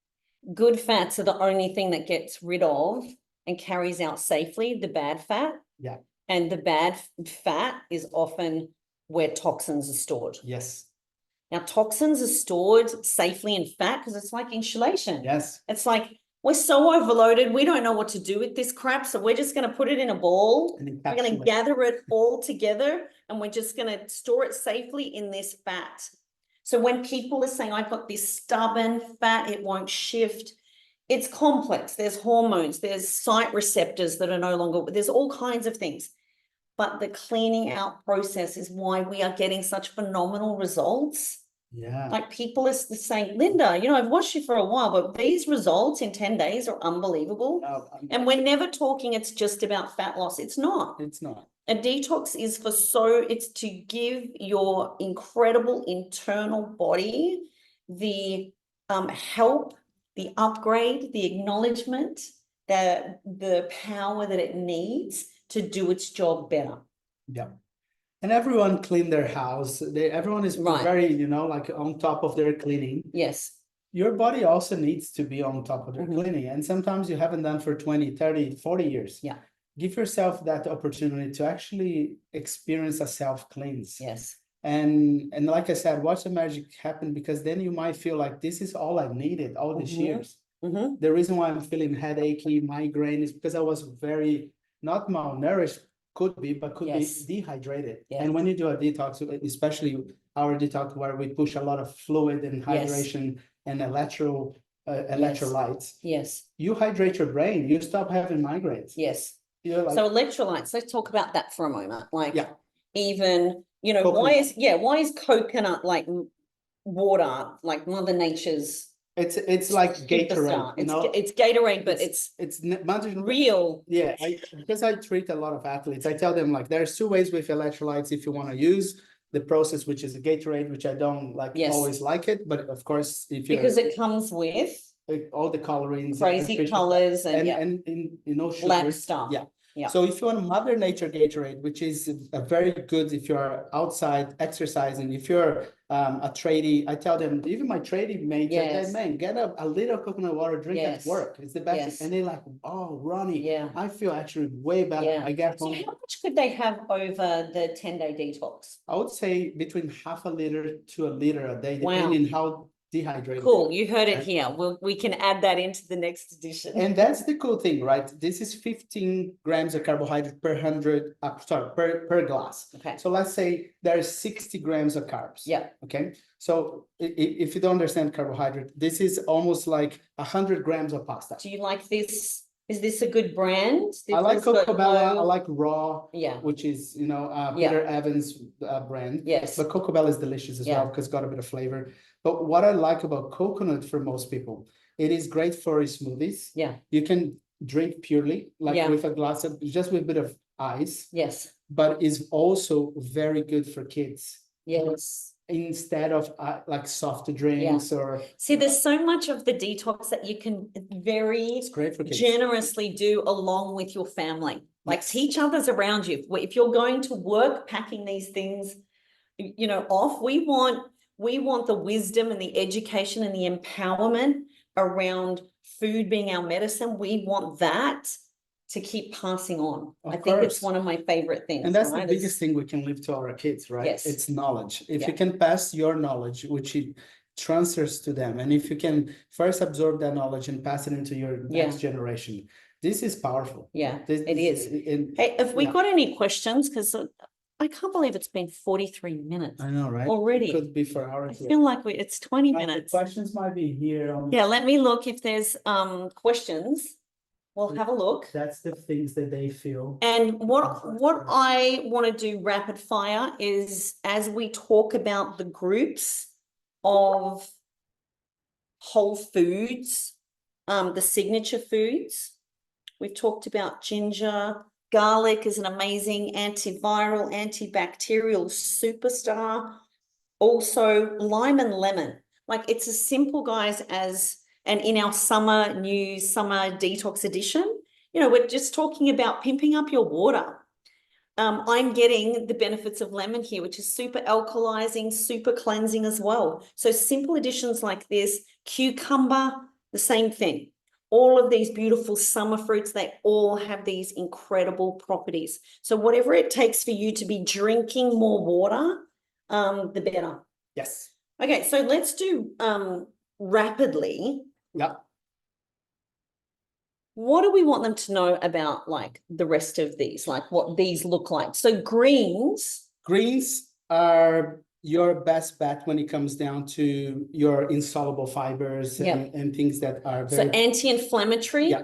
Good fats are the only thing that gets rid of and carries out safely the bad fat. Yeah. And the bad fat is often where toxins are stored. Yes. Now, toxins are stored safely in fat because it's like insulation. Yes. It's like we're so overloaded, we don't know what to do with this crap. So we're just going to put it in a ball. We're going to gather it all together and we're just going to store it safely in this fat. So when people are saying, I've got this stubborn fat, it won't shift. It's complex. There's hormones, there's site receptors that are no longer, there's all kinds of things. But the cleaning out process is why we are getting such phenomenal results. Yeah. Like people are saying, Linda, I've watched you for a while, but these results in 10 days are unbelievable. No, and we're never talking it's just about fat loss. It's not. It's not. A detox is it's to give your incredible internal body the help, the upgrade, the acknowledgement, the power that it needs to do its job better. Yeah. And everyone clean their house. Everyone is very, like on top of their cleaning. Yes. Your body also needs to be on top of their cleaning. And sometimes you haven't done for 20, 30, 40 years. Yeah. Give yourself that opportunity to actually experience a self-cleanse. Yes. And like I said, watch the magic happen, because then you might feel like this is all I needed all these years. The reason why I'm feeling headachy, migraine is because I was very not malnourished, could be dehydrated. Yes. And when you do a detox, especially our detox where we push a lot of fluid and hydration and electrolytes. Yes. You hydrate your brain, you stop having migraines. Yes. Like, so electrolytes, let's talk about that for a moment. Like even, coconut. why is coconut like water, like Mother Nature's It's like Gatorade, you know? It's Gatorade, but it's imagine real. Yeah, because I treat a lot of athletes, I tell them like there's two ways with electrolytes if you want to use the process, which is a Gatorade, which I don't like always like it, but of course if you because it comes with all the colorings, crazy colors and you know black sugars. stuff. Yeah. So if you want Mother Nature Gatorade, which is a very good if you're outside exercising, if you're a tradie, I tell them, even my tradie mates, I tell them, man, get a little coconut water drink at work. It's the best. And they're like, oh, Ronnie, I feel actually way better. I get home. So how much could they have over the 10-day detox? I would say between half a liter to a liter a day, depending how dehydrated. Cool, you heard it here. We can add that into the next edition. And that's the cool thing, right? This is 15 grams of carbohydrate per 100, per glass. Okay. So let's say there's 60 grams of carbs. Yeah. Okay. So if you don't understand carbohydrate, this is almost like 100 grams of pasta. Do you like this? Is this a good brand? I like Cocobella. I like Raw. Yeah. Which is, you know, Peter Evans brand. Yes. But Cocobella is delicious as well because it's got a bit of flavor. But what I like about coconut for most people, it is great for smoothies. Yeah. You can drink purely, like with a glass of, just with a bit of ice. Yes. But is also very good for kids. Yes. Instead of like soft drinks or. See, there's so much of the detox that you can It's great for kids. generously do along with your family. Like teach others around you. If you're going to work packing these things, you know, off, we want the wisdom and the education and the empowerment around food being our medicine. We want that to keep passing on. I think it's one of my favorite things. And that's the biggest thing we can leave to our kids, right? Yes. It's knowledge. If you can pass your knowledge, which it transfers to them, and if you can first absorb that knowledge and pass it into your next generation, this is powerful. Yeah, it is. Hey, have we got any questions? Because I can't believe it's been 43 minutes. I know, right? Already. It could be for hours. I feel like it's 20 minutes. The questions might be here. Yeah, let me look if there's questions. We'll have a look. That's the things that they feel. And what I want to do rapid fire is, as we talk about the groups of whole foods, the signature foods, we've talked about ginger. Garlic is an amazing antiviral, antibacterial superstar. Also lime and lemon. Like it's as simple, guys, as, and in our summer detox edition, you know, we're just talking about pimping up your water. I'm getting the benefits of lemon here, which is super alkalizing, super cleansing as well. So simple additions like this, cucumber, the same thing. All of these beautiful summer fruits, they all have these incredible properties. So whatever it takes for you to be drinking more water, the better. Yes. Okay, so let's do rapidly. Yeah. What do we want them to know about like the rest of these, like what these look like? So greens. Greens are your best bet when it comes down to your insoluble fibers and things that are very. So anti-inflammatory,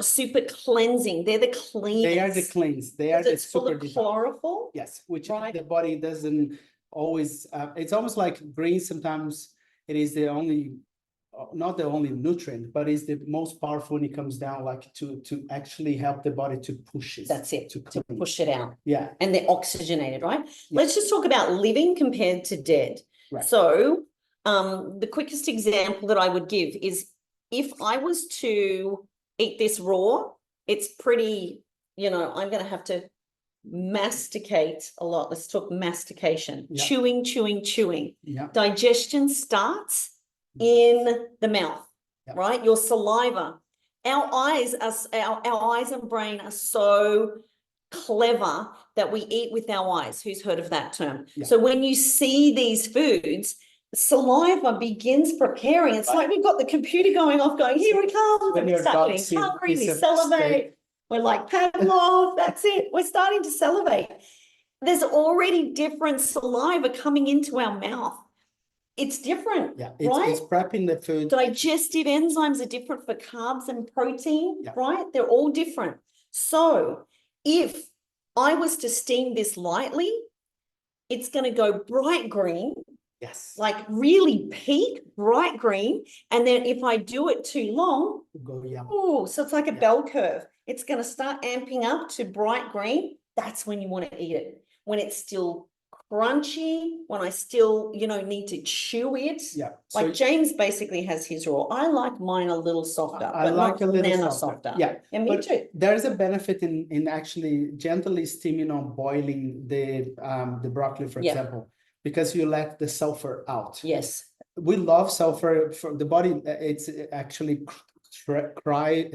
super cleansing. They're the cleanest. They are the cleans. They are the super full of chlorophyll. Yes, which the body doesn't always. It's almost like greens. Sometimes it is the only, not the only nutrient, but is the most powerful when it comes down, like to actually help the body to push it. That's it, to push it out. Yeah. And they're oxygenated, right? Yeah. Let's just talk about living compared to dead. Right. So the quickest example that I would give is if I was to eat this raw, it's pretty, you know, I'm going to have to masticate a lot. Let's talk mastication. Yeah. Chewing. Yeah. Digestion starts in the mouth, right? Your saliva. Our eyes and brain are so clever that we eat with our eyes. Who's heard of that term? Yeah. So when you see these foods, saliva begins preparing. It's like we've got the computer going off, going, here it comes. When we start getting hungry, we salivate. We're like, Pavlov, that's it. We're starting to salivate. There's already different saliva coming into our mouth. It's different, right? It's prepping the food. Digestive enzymes are different for carbs and protein, right? They're all different. So if I was to steam this lightly, it's going to go bright green. Yes. like really peak bright green. And then if I do it too long, Go yellow. oh, so it's like a bell curve. It's going to start amping up to bright green. That's when you want to eat it. When it's still crunchy, when I still, need to chew it. Yeah. Like James basically has his raw. I like mine a little softer, I but like not a little nano softer. softer. Yeah. And me But too. there's a benefit in actually gently steaming or boiling the broccoli, for example, because you let the sulfur out. Yes. We love sulfur for the body. It's actually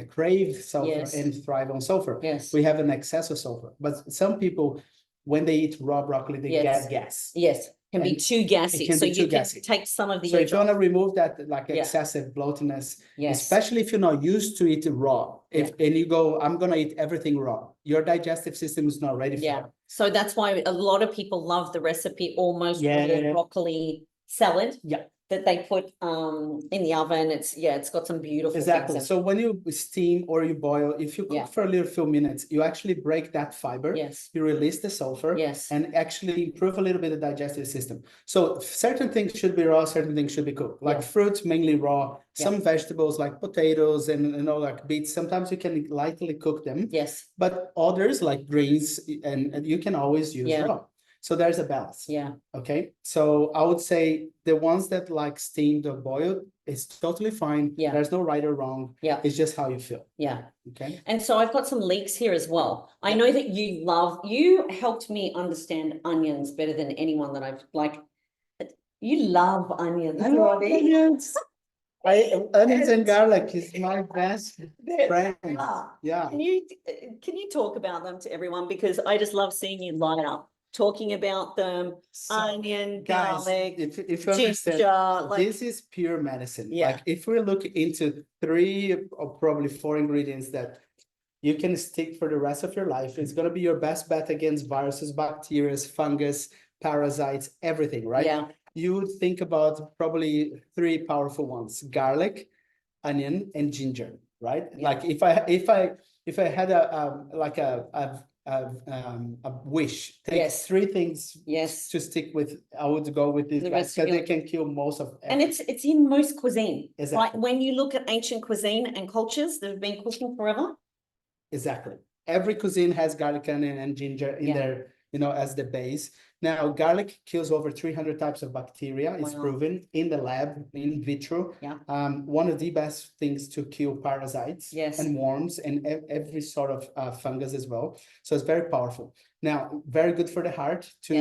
crave sulfur and thrive on sulfur. Yes. We have an excess of sulfur, but some people, when they eat raw broccoli, they get gas. Yes. Can be too gassy. It can be too gassy. Take some of the So edge if you want off. to remove that like excessive bloatiness, especially if you're not used to eating raw, and you go, I'm gonna eat everything raw, your digestive system is not ready for it. So that's why a lot of people love the recipe almost raw broccoli salad. Yeah. That they put in the oven. It's got some beautiful Exactly. things. So when you steam or you boil, if you cook for a little few minutes, you actually break that fiber. Yes. You release the sulfur. Yes. And actually improve a little bit of the digestive system. So certain things should be raw, certain things should be cooked. Like fruits, mainly raw. Some vegetables like potatoes and like beets, sometimes you can lightly cook them. Yes. But others like greens and you can always use raw. So there's a balance. Yeah. Okay. So I would say the ones that like steamed or boiled, it's totally fine. Yeah. There's no right or wrong. Yeah. It's just how you feel. Yeah. Okay. And so I've got some leeks here as well. I know that you helped me understand onions better than anyone that I've you love onions, I love Robbie. onions. Onions and garlic is my best friend. Yeah. Can you talk about them to everyone? Because I just love seeing you light up, talking about them. So, onion, guys, garlic, if you understand, ginger, this is pure medicine. Yeah. Like if we look into 3 or probably 4 ingredients that you can stick for the rest of your life, it's going to be your best bet against viruses, bacteria, fungus, parasites, everything, right? Yeah. You would think about probably 3 powerful ones: garlic, onion, and ginger, right? Yeah. Like if I had a wish, take 3 things to stick with, I would go with this because they can kill most of everything. And it's in most cuisine. Exactly. Like when you look at ancient cuisine and cultures that have been cooking forever. Exactly. Every cuisine has garlic, onion, and ginger in there, as the base. Now, garlic kills over 300 types of bacteria. It's proven in the lab, in vitro. Yeah. One of the best things to kill parasites and worms and every sort of fungus as well. So it's very powerful. Now, very good for the heart to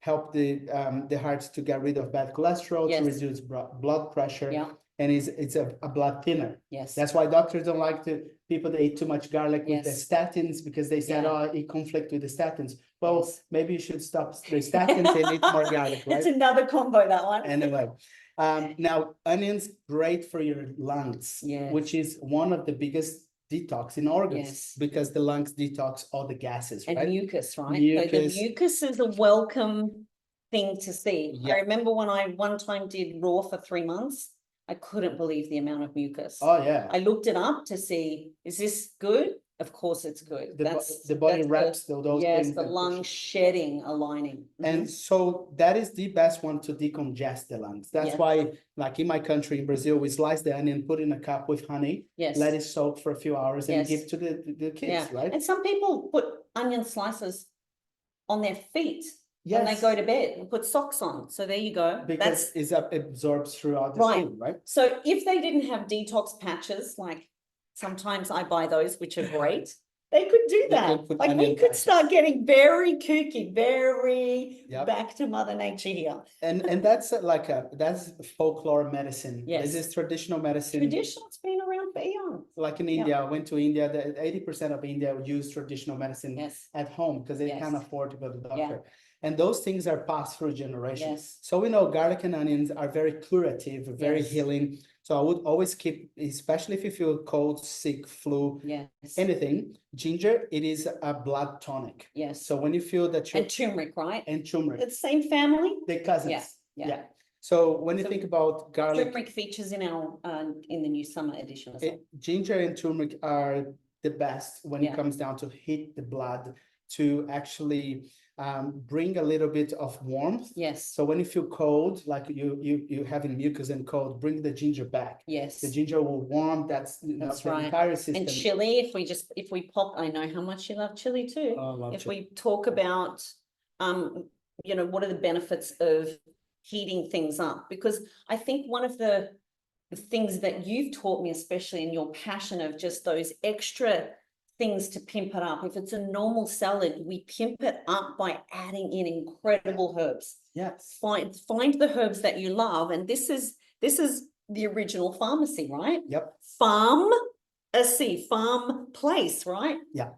help the heart to get rid of bad cholesterol, to reduce blood pressure. Yeah. And it's a blood thinner. Yes. That's why doctors don't like people that eat too much garlic with the statins, because they said, it conflicts with the statins. Well, maybe you should stop the statins and eat more garlic, right? It's another combo, that one. Anyway, now onions, great for your lungs, which is one of the biggest detox in organs, because the lungs detox all the gases, and right? Mucus, right? Mucus. So the mucus is a welcome thing to see. I remember when I one time did raw for 3 months, I couldn't believe the amount of mucus. Oh yeah. I looked it up to see, is this good? Of course it's good. The body wraps those things. The lungs shedding a lining. And so that is the best one to decongest the lungs. That's why, like in my country, in Brazil, we slice the onion, put in a cup with honey, let it soak for a few hours, and give to the kids, right? And some people put onion slices on their feet when they go to bed and put socks on. So there you go. Because it absorbs throughout the skin, right? So if they didn't have detox patches, like sometimes I buy those, which are great, they could do that. Like we could start getting very kooky, very back to Mother Nature here. And that's that's folklore medicine. Yes. This is traditional medicine. Traditional, it's been around for eons. Like in India, I went to India, 80% of India use traditional medicine at home because they can't afford to go to the doctor. And those things are passed through generations. So we know garlic and onions are very curative, very healing. So I would always keep, especially if you feel cold, sick, flu, anything, ginger, it is a blood tonic. Yes. So when you feel that you're... And turmeric, right? And turmeric. It's the same family? They're cousins. Yeah. So when you think about garlic... Turmeric features in our in the new summer edition as well. Ginger and turmeric are the best when it comes down to heat the blood to actually bring a little bit of warmth. Yes. So when you feel cold, like you having mucus and cold, bring the ginger back. Yes. The ginger will warm that's the right. entire system. And chili, if we pop, I know how much you love chili too. Oh, I love if chili. we talk about, what are the benefits of heating things up? Because I think one of the things that you've taught me, especially in your passion of just those extra things to pimp it up. If it's a normal salad, we pimp it up by adding in incredible herbs. Yes. Find the herbs that you love. And this is the original pharmacy, right? Yep. Farm place, right? Yeah.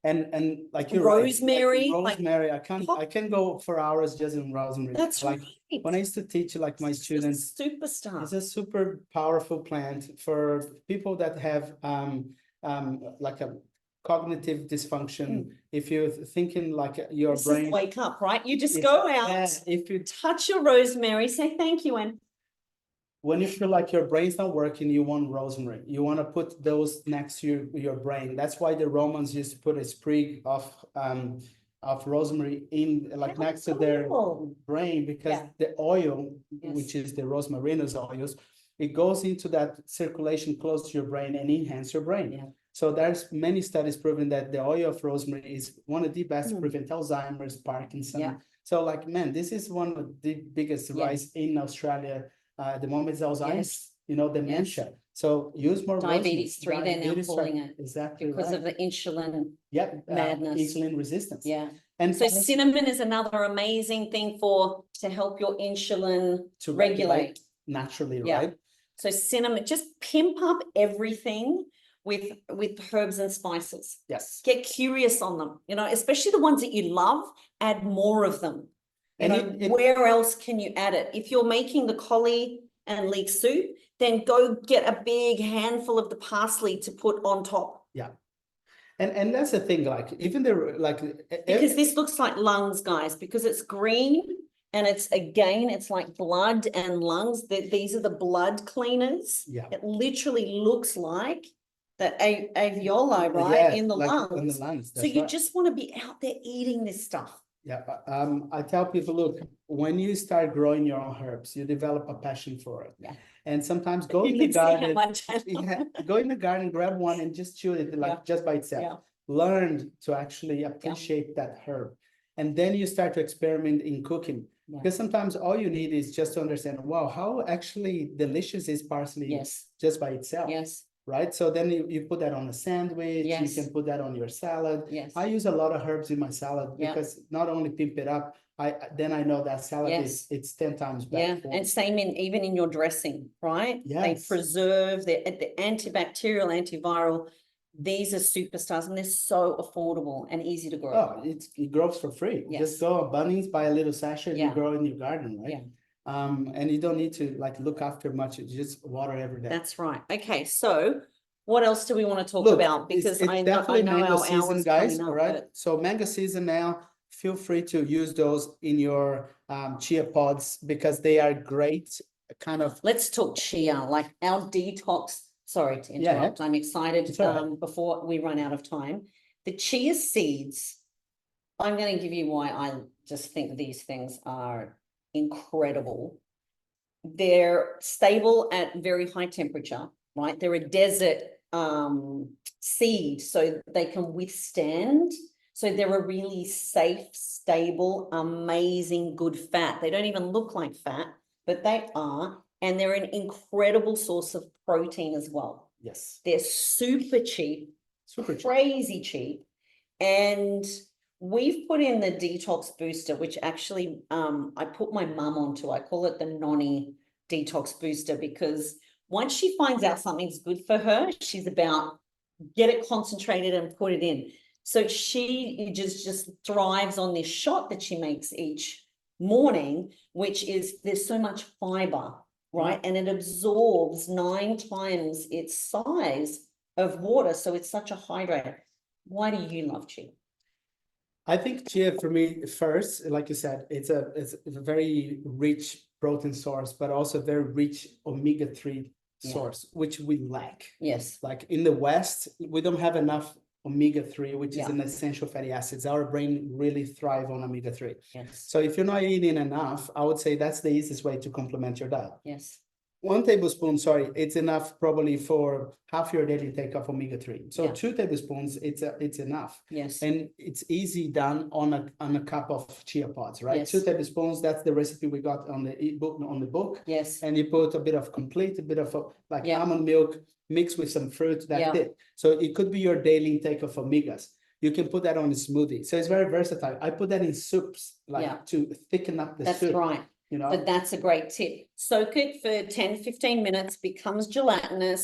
And like you're rosemary, right. Rosemary, I can go for hours just in rosemary. That's like right. when I used to teach like my students, superstar. it's a super powerful plant for people that have like a cognitive dysfunction. If you're thinking like your brain, wake up, right? You just go out, if you touch your rosemary, say thank you, and when you feel like your brain's not working, you want rosemary. You want to put those next to your brain. That's why the Romans used to put a sprig of rosemary in like next to their brain, because the oil, which is the rosmarinous oils, it goes into that circulation close to your brain and enhance your brain. Yeah. So there's many studies proving that the oil of rosemary is one of the best to prevent Alzheimer's, Parkinson. Yeah. So like, man, this is one of the biggest rise in Australia. At the moment, it's Alzheimer's, dementia. So use more diabetes 3, they're now calling it. Exactly. Because of the insulin madness. Insulin resistance. Yeah. And so cinnamon is another amazing thing to help your insulin to regulate naturally, right? So cinnamon, just pimp up everything with herbs and spices. Yes. Get curious on them, especially the ones that you love, add more of them. Where else can you add it? If you're making the collie and leek soup, then go get a big handful of the parsley to put on top. Yeah. And that's the thing, like even because this looks like lungs, guys, because it's green and it's like blood and lungs. These are the blood cleaners. Yeah. It literally looks like the alveoli, right? In the lungs. In the lungs. So you just want to be out there eating this stuff. Yeah, I tell people, look, when you start growing your own herbs, you develop a passion for it. Yeah. And sometimes go in the garden, go in the garden, grab one and just chew it just by itself. Yeah. Learn to actually appreciate that herb. And then you start to experiment in cooking. Yeah. Because sometimes all you need is just to understand, wow, how actually delicious is parsley just by itself. Yes. Right? So then you put that on a sandwich, you can put that on your salad. Yes. I use a lot of herbs in my salad because not only pimp it up, I know that salad it's 10 times better. Yeah, and same even in your dressing, right? Yes. They preserve the antibacterial, antiviral. These are superstars and they're so affordable and easy to grow. Oh, it grows for free. Yes. Just go Bunnings, buy a little sachet, you grow in your garden, right? Yeah. And you don't need to look after much, just water every day. That's right. Okay, so what else do we want to talk about? Because it's definitely mango season, guys. All right. But... So mango season now. Feel free to use those in your chia pods because they are great. Kind of. Let's talk chia, like our detox. Sorry to interrupt. I'm excited. Before we run out of time, the chia seeds. I'm going to give you why I just think these things are incredible. They're stable at very high temperature, right? They're a desert seed, so they can withstand. So they're a really safe, stable, amazing, good fat. They don't even look like fat, but they are. And they're an incredible source of protein as well. Yes. They're super cheap, crazy cheap. And we've put in the detox booster, which actually I put my mum onto. I call it the nonny detox booster because once she finds out something's good for her, she's about get it concentrated and put it in. So she just thrives on this shot that she makes each morning, which is there's so much fiber, right? And it absorbs 9 times its size of water. So it's such a hydrator. Why do you love chia? I think chia for me first, like you said, it's a very rich protein source, but also very rich omega-3 source, which we lack. Yes. Like in the West, we don't have enough omega-3, which is Yeah. an essential fatty acids. Our brain really thrive on omega-3. Yes. So if you're not eating enough, I would say that's the easiest way to complement your diet. Yes. 1 tablespoon, sorry, it's enough probably for half your daily take of omega-3. So Yeah. 2 tablespoons, it's enough. Yes. And it's easy done on a cup of chia pods, right? Yes. 2 tablespoons, that's the recipe we got on the book. Yes. And you put a bit of complete, a bit of Yeah. almond milk mixed with some fruit, that's Yeah. it. So it could be your daily intake of omegas. You can put that on a smoothie. So it's very versatile. I put that in soups, Yeah. to thicken up the That's soup. right. You know? But that's a great tip. Soak it for 10, 15 minutes, becomes gelatinous.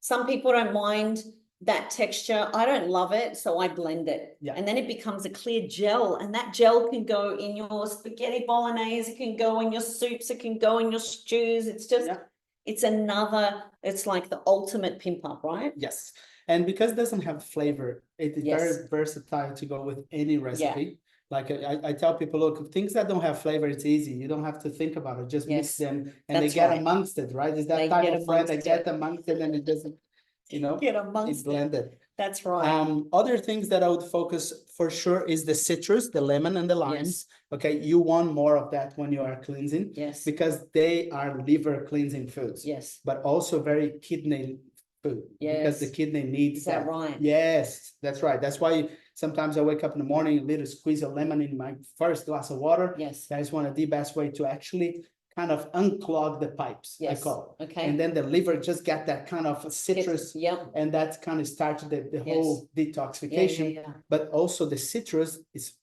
Some people don't mind that texture. I don't love it, so I blend it. Yeah. And then it becomes a clear gel, and that gel can go in your spaghetti bolognese, it can go in your soups, it can go in your stews. It's just, Yeah. it's like the ultimate pimp up, right? Yes. And because it doesn't have flavor, it is Yes. very versatile to go with any recipe. Like I tell people, look, things that don't have flavor, it's easy. You don't have to think about it. Just mix Yes. them and they That's get right. amongst it, right? Is that They type get of friend that amongst get it. amongst it and it doesn't, Get amongst it's it. blended. That's right. Other things that I would focus for sure is the citrus, the lemon and the limes. Yes. Okay, you want more of that when you are cleansing Yes. because they are liver cleansing foods, Yes. but also very kidney food because the Yes. kidney needs Is that right? Yes, that's right. That's why sometimes I wake up in the morning, a little squeeze of lemon in my first glass of water. Yes. That is one of the best way to actually kind of unclog the pipes, Yes. I call it. Okay. And then the liver just get that kind of citrus, Yep. and that kind of started the whole detoxification. Yeah. But also the citrus is,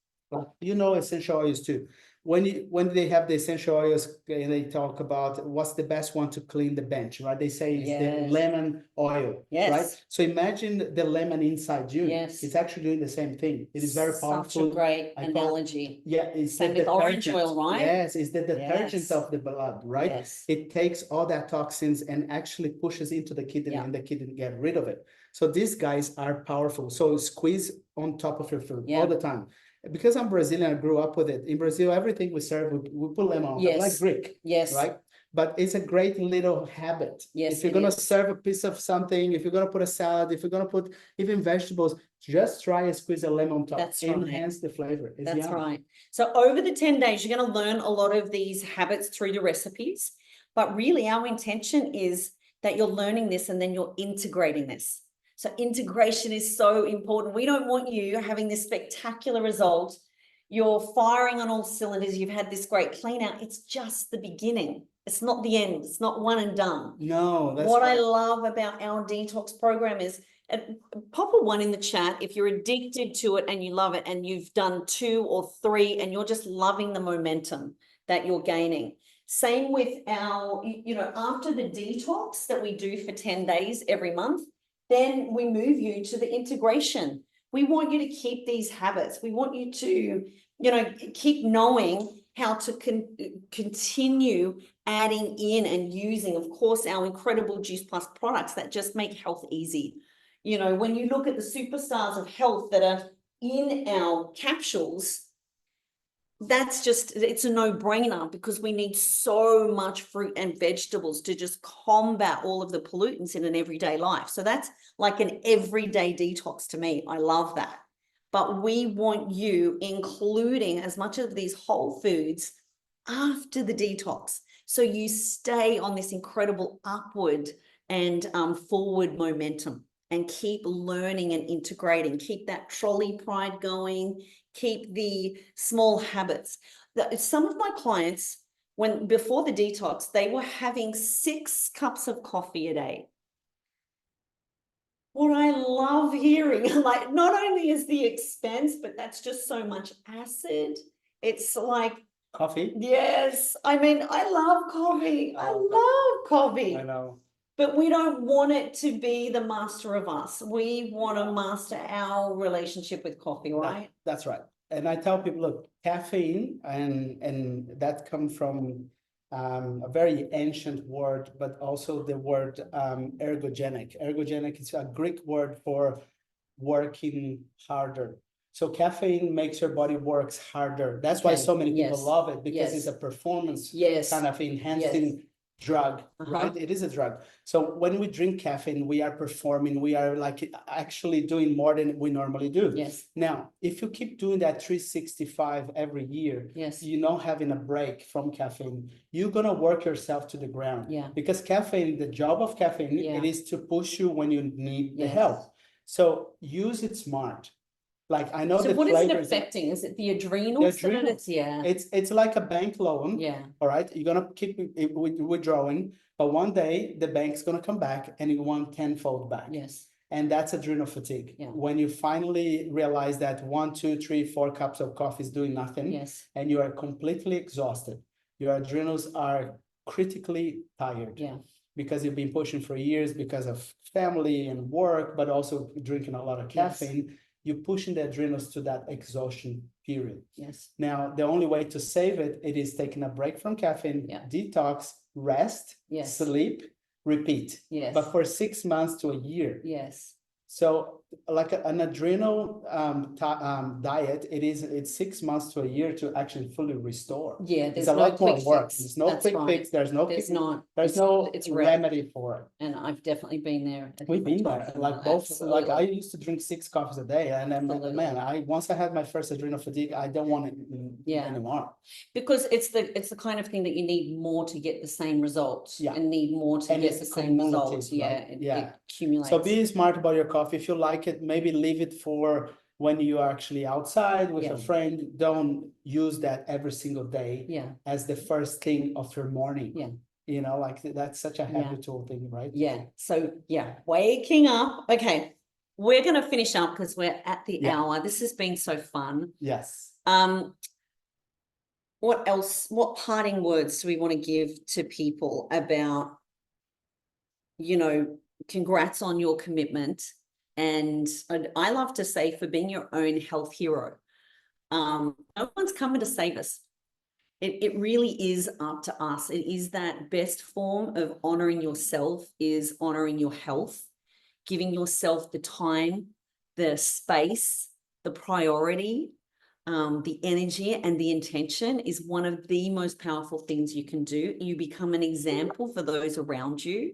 essential oils too. When they have the essential oils and they talk about what's the best one to clean the bench, right? They say it's the Yes. lemon oil, Yes. right? So imagine the lemon inside you. Yes. It's actually doing the same thing. It is very powerful. Such a great I call it- analogy. Yeah, it's Same the with orange detergent. oil, right? Yes, it's the detergent Yes. of the blood, right? Yes. It takes all that toxins and actually pushes into the kidney Yeah. and the kidney get rid of it. So these guys are powerful. So squeeze on top of your food Yeah. all the time. Because I'm Brazilian, I grew up with it. In Brazil, everything we serve, we put lemon on top, Yes. like Greek, Yes. right? But it's a great little habit. Yes, If you're it gonna is. serve a piece of something, if you're gonna put a salad, if you're gonna put even vegetables, just try and squeeze a lemon on top. That's right. Enhance the flavor. It's That's yummy. right. So over the 10 days, you're going to learn a lot of these habits through the recipes. But really, our intention is that you're learning this and then you're integrating this. So integration is so important. We don't want you having this spectacular result. You're firing on all cylinders. You've had this great clean out. It's just the beginning. It's not the end. It's not one and done. No, that's What I right. love about our detox program is, pop a 1 in the chat if you're addicted to it and you love it and you've done 2 or 3 and you're just loving the momentum that you're gaining. Same with our, after the detox that we do for 10 days every month, then we move you to the integration. We want you to keep these habits. We want you to, keep knowing how to continue adding in and using, of course, our incredible Juice Plus products that just make health easy. When you look at the superstars of health that are in our capsules, it's a no-brainer because we need so much fruit and vegetables to just combat all of the pollutants in an everyday life. So that's like an everyday detox to me. I love that. But we want you including as much of these whole foods after the detox. So you stay on this incredible upward and forward momentum and keep learning and integrating, keep that trolley pride going, keep the small habits. Some of my clients, before the detox, they were having 6 cups of coffee a day. What I love hearing, like, not only is the expense, but that's just so much acid. It's like, Coffee? yes. I mean, I love coffee. I love coffee. I know. But we don't want it to be the master of us. We want to master our relationship with coffee, right? That's right. And I tell people, look, caffeine and that comes from a very ancient word, but also the word ergogenic. Ergogenic is a Greek word for working harder. So caffeine makes your body works harder. That's why so many people love it, because it's a performance kind of enhancing drug, right? It is a drug. So when we drink caffeine, we are performing, we are like actually doing more than we normally do. Yes. Now, if you keep doing that 365 every year, Yes. you're not having a break from caffeine, you're going to work yourself to the ground. Yeah. Because caffeine, the job of caffeine, Yeah. it is to push you when you need the Yes. help. So use it smart. Like I know So that what is it flavors, affecting? Is it the adrenals? the adrenals. Yeah. It's like a bank loan. Yeah. All right. You're gonna keep withdrawing, but one day the bank's gonna come back and you want tenfold back. Yes. And that's adrenal fatigue. Yeah. When you finally realize that 1, 2, 3, 4 cups of coffee is doing nothing, Yes. and you are completely exhausted. Your adrenals are critically tired. Yeah. Because you've been pushing for years because of family and work, but also drinking a lot of caffeine. Yes. You're pushing the adrenals to that exhaustion period. Yes. Now, the only way to save it, it is taking a break from caffeine, detox, rest, sleep, repeat. Yes. But for 6 months to a year. Yes. So like an adrenal diet, it's 6 months to a year to actually fully restore. Yeah, there's a lot more work. There's no quick fix. There's no remedy for it. And I've definitely been there. We've been there. Like both. Like I used to drink 6 coffees a day, and then man, once I had my first adrenal fatigue, I don't want it anymore. Because it's the kind of thing that you need more to get the same results. Yeah. And need more to get the same results. Right? It accumulates. So be smart about your coffee. If you like it, maybe leave it for when you are actually outside with a friend. Don't use that every single day as the first thing of your morning. Yeah. You know, like that's such a habitual thing, right? Yeah. So waking up. Okay. We're going to finish up because we're at the hour. This has been so fun. Yes. What else? What parting words do we want to give to people about, congrats on your commitment? And I love to say, for being your own health hero. No one's coming to save us. It really is up to us. It is that best form of honoring yourself is honoring your health, giving yourself the time, the space, the priority, the energy and the intention is one of the most powerful things you can do. You become an example for those around you.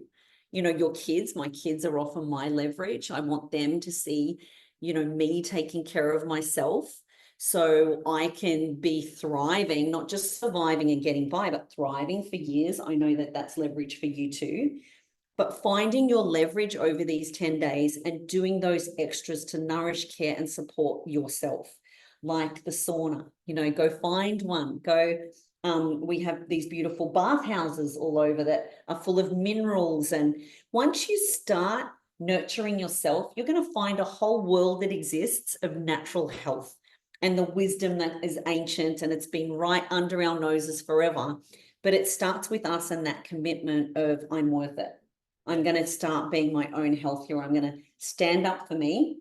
Your kids, my kids are often my leverage. I want them to see, me taking care of myself so I can be thriving, not just surviving and getting by, but thriving for years. I know that that's leverage for you too. But finding your leverage over these 10 days and doing those extras to nourish, care, and support yourself, like the sauna, go find one, we have these beautiful bathhouses all over that are full of minerals. And once you start nurturing yourself, you're going to find a whole world that exists of natural health and the wisdom that is ancient and it's been right under our noses forever. But it starts with us and that commitment of I'm worth it. I'm going to start being my own health hero. I'm going to stand up for me.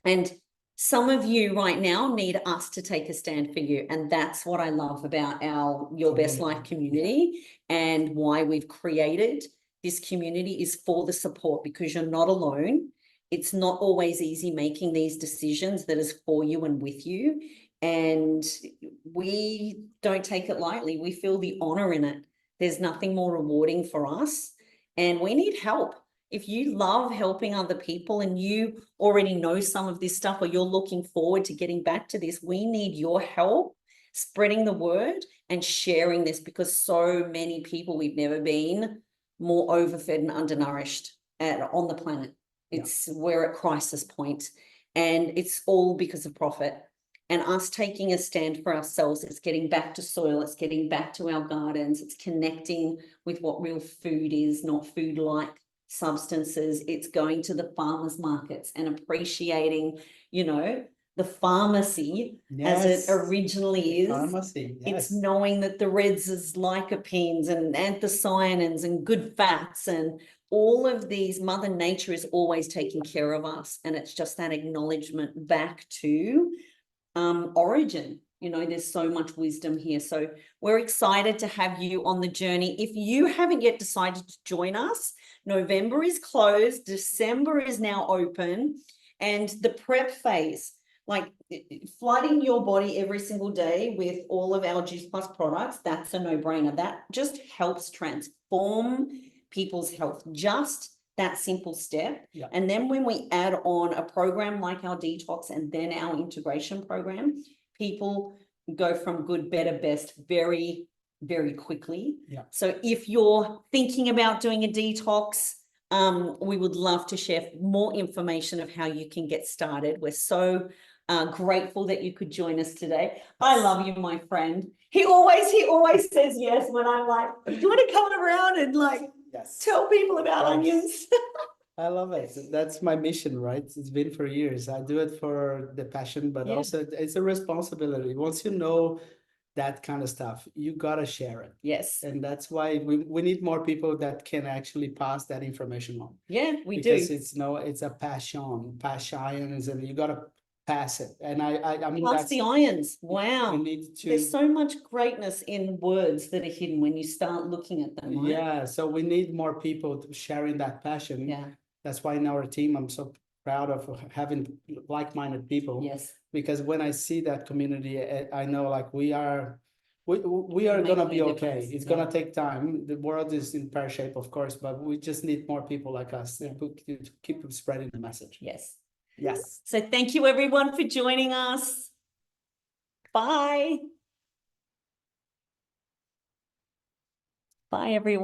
And some of you right now need us to take a stand for you. And that's what I love about our Your Best Life community and why we've created this community is for the support, because you're not alone. It's not always easy making these decisions that is for you and with you. And we don't take it lightly. We feel the honor in it. There's nothing more rewarding for us. And we need help. If you love helping other people and you already know some of this stuff, or you're looking forward to getting back to this, we need your help spreading the word and sharing this, because so many people, we've never been more overfed and undernourished on the planet. We're at crisis point, and it's all because of profit. And us taking a stand for ourselves, it's getting back to soil, it's getting back to our gardens, it's connecting with what real food is, not food-like substances. It's going to the farmers markets and appreciating, the pharmacy as it originally is. Pharmacy, It's knowing that the reds is lycopenes and anthocyanins and good fats and all of these. Mother Nature is always taking care of us, and it's just that acknowledgement back to origin. There's so much wisdom here. So we're excited to have you on the journey. If you haven't yet decided to join us, November is closed, December is now open, and the prep phase like flooding your body every single day with all of our Juice Plus products, that's a no-brainer. That just helps transform people's health. Just that simple step. Yeah. And then when we add on a program like our detox and then our integration program, people go from good, better, best very, very quickly. Yeah. So if you're thinking about doing a detox, we would love to share more information of how you can get started. We're so grateful that you could join us today. I love you, my friend. He always says yes when I'm like, do you want to come around and like tell people about onions? I love it. That's my mission, right? It's been for years. I do it for the passion, but also it's a responsibility. Once you know that kind of stuff, you gotta share it. Yes. And that's why we need more people that can actually pass that information on. Yeah, we because do. it's a passions, and you gotta pass it. And I mean, Plus that's the ions. Wow. we need to. There's so much greatness in words that are hidden when you start looking at them. Right? Yeah, so we need more people sharing that passion. Yeah. That's why in our team, I'm so proud of having like-minded people. Yes. Because when I see that community, I know like we are gonna be okay. It's gonna take time. The world is in pear shape, of course, but we just need more people like us to keep spreading the message. Yes. Yes. So thank you everyone for joining us. Bye. Bye everyone.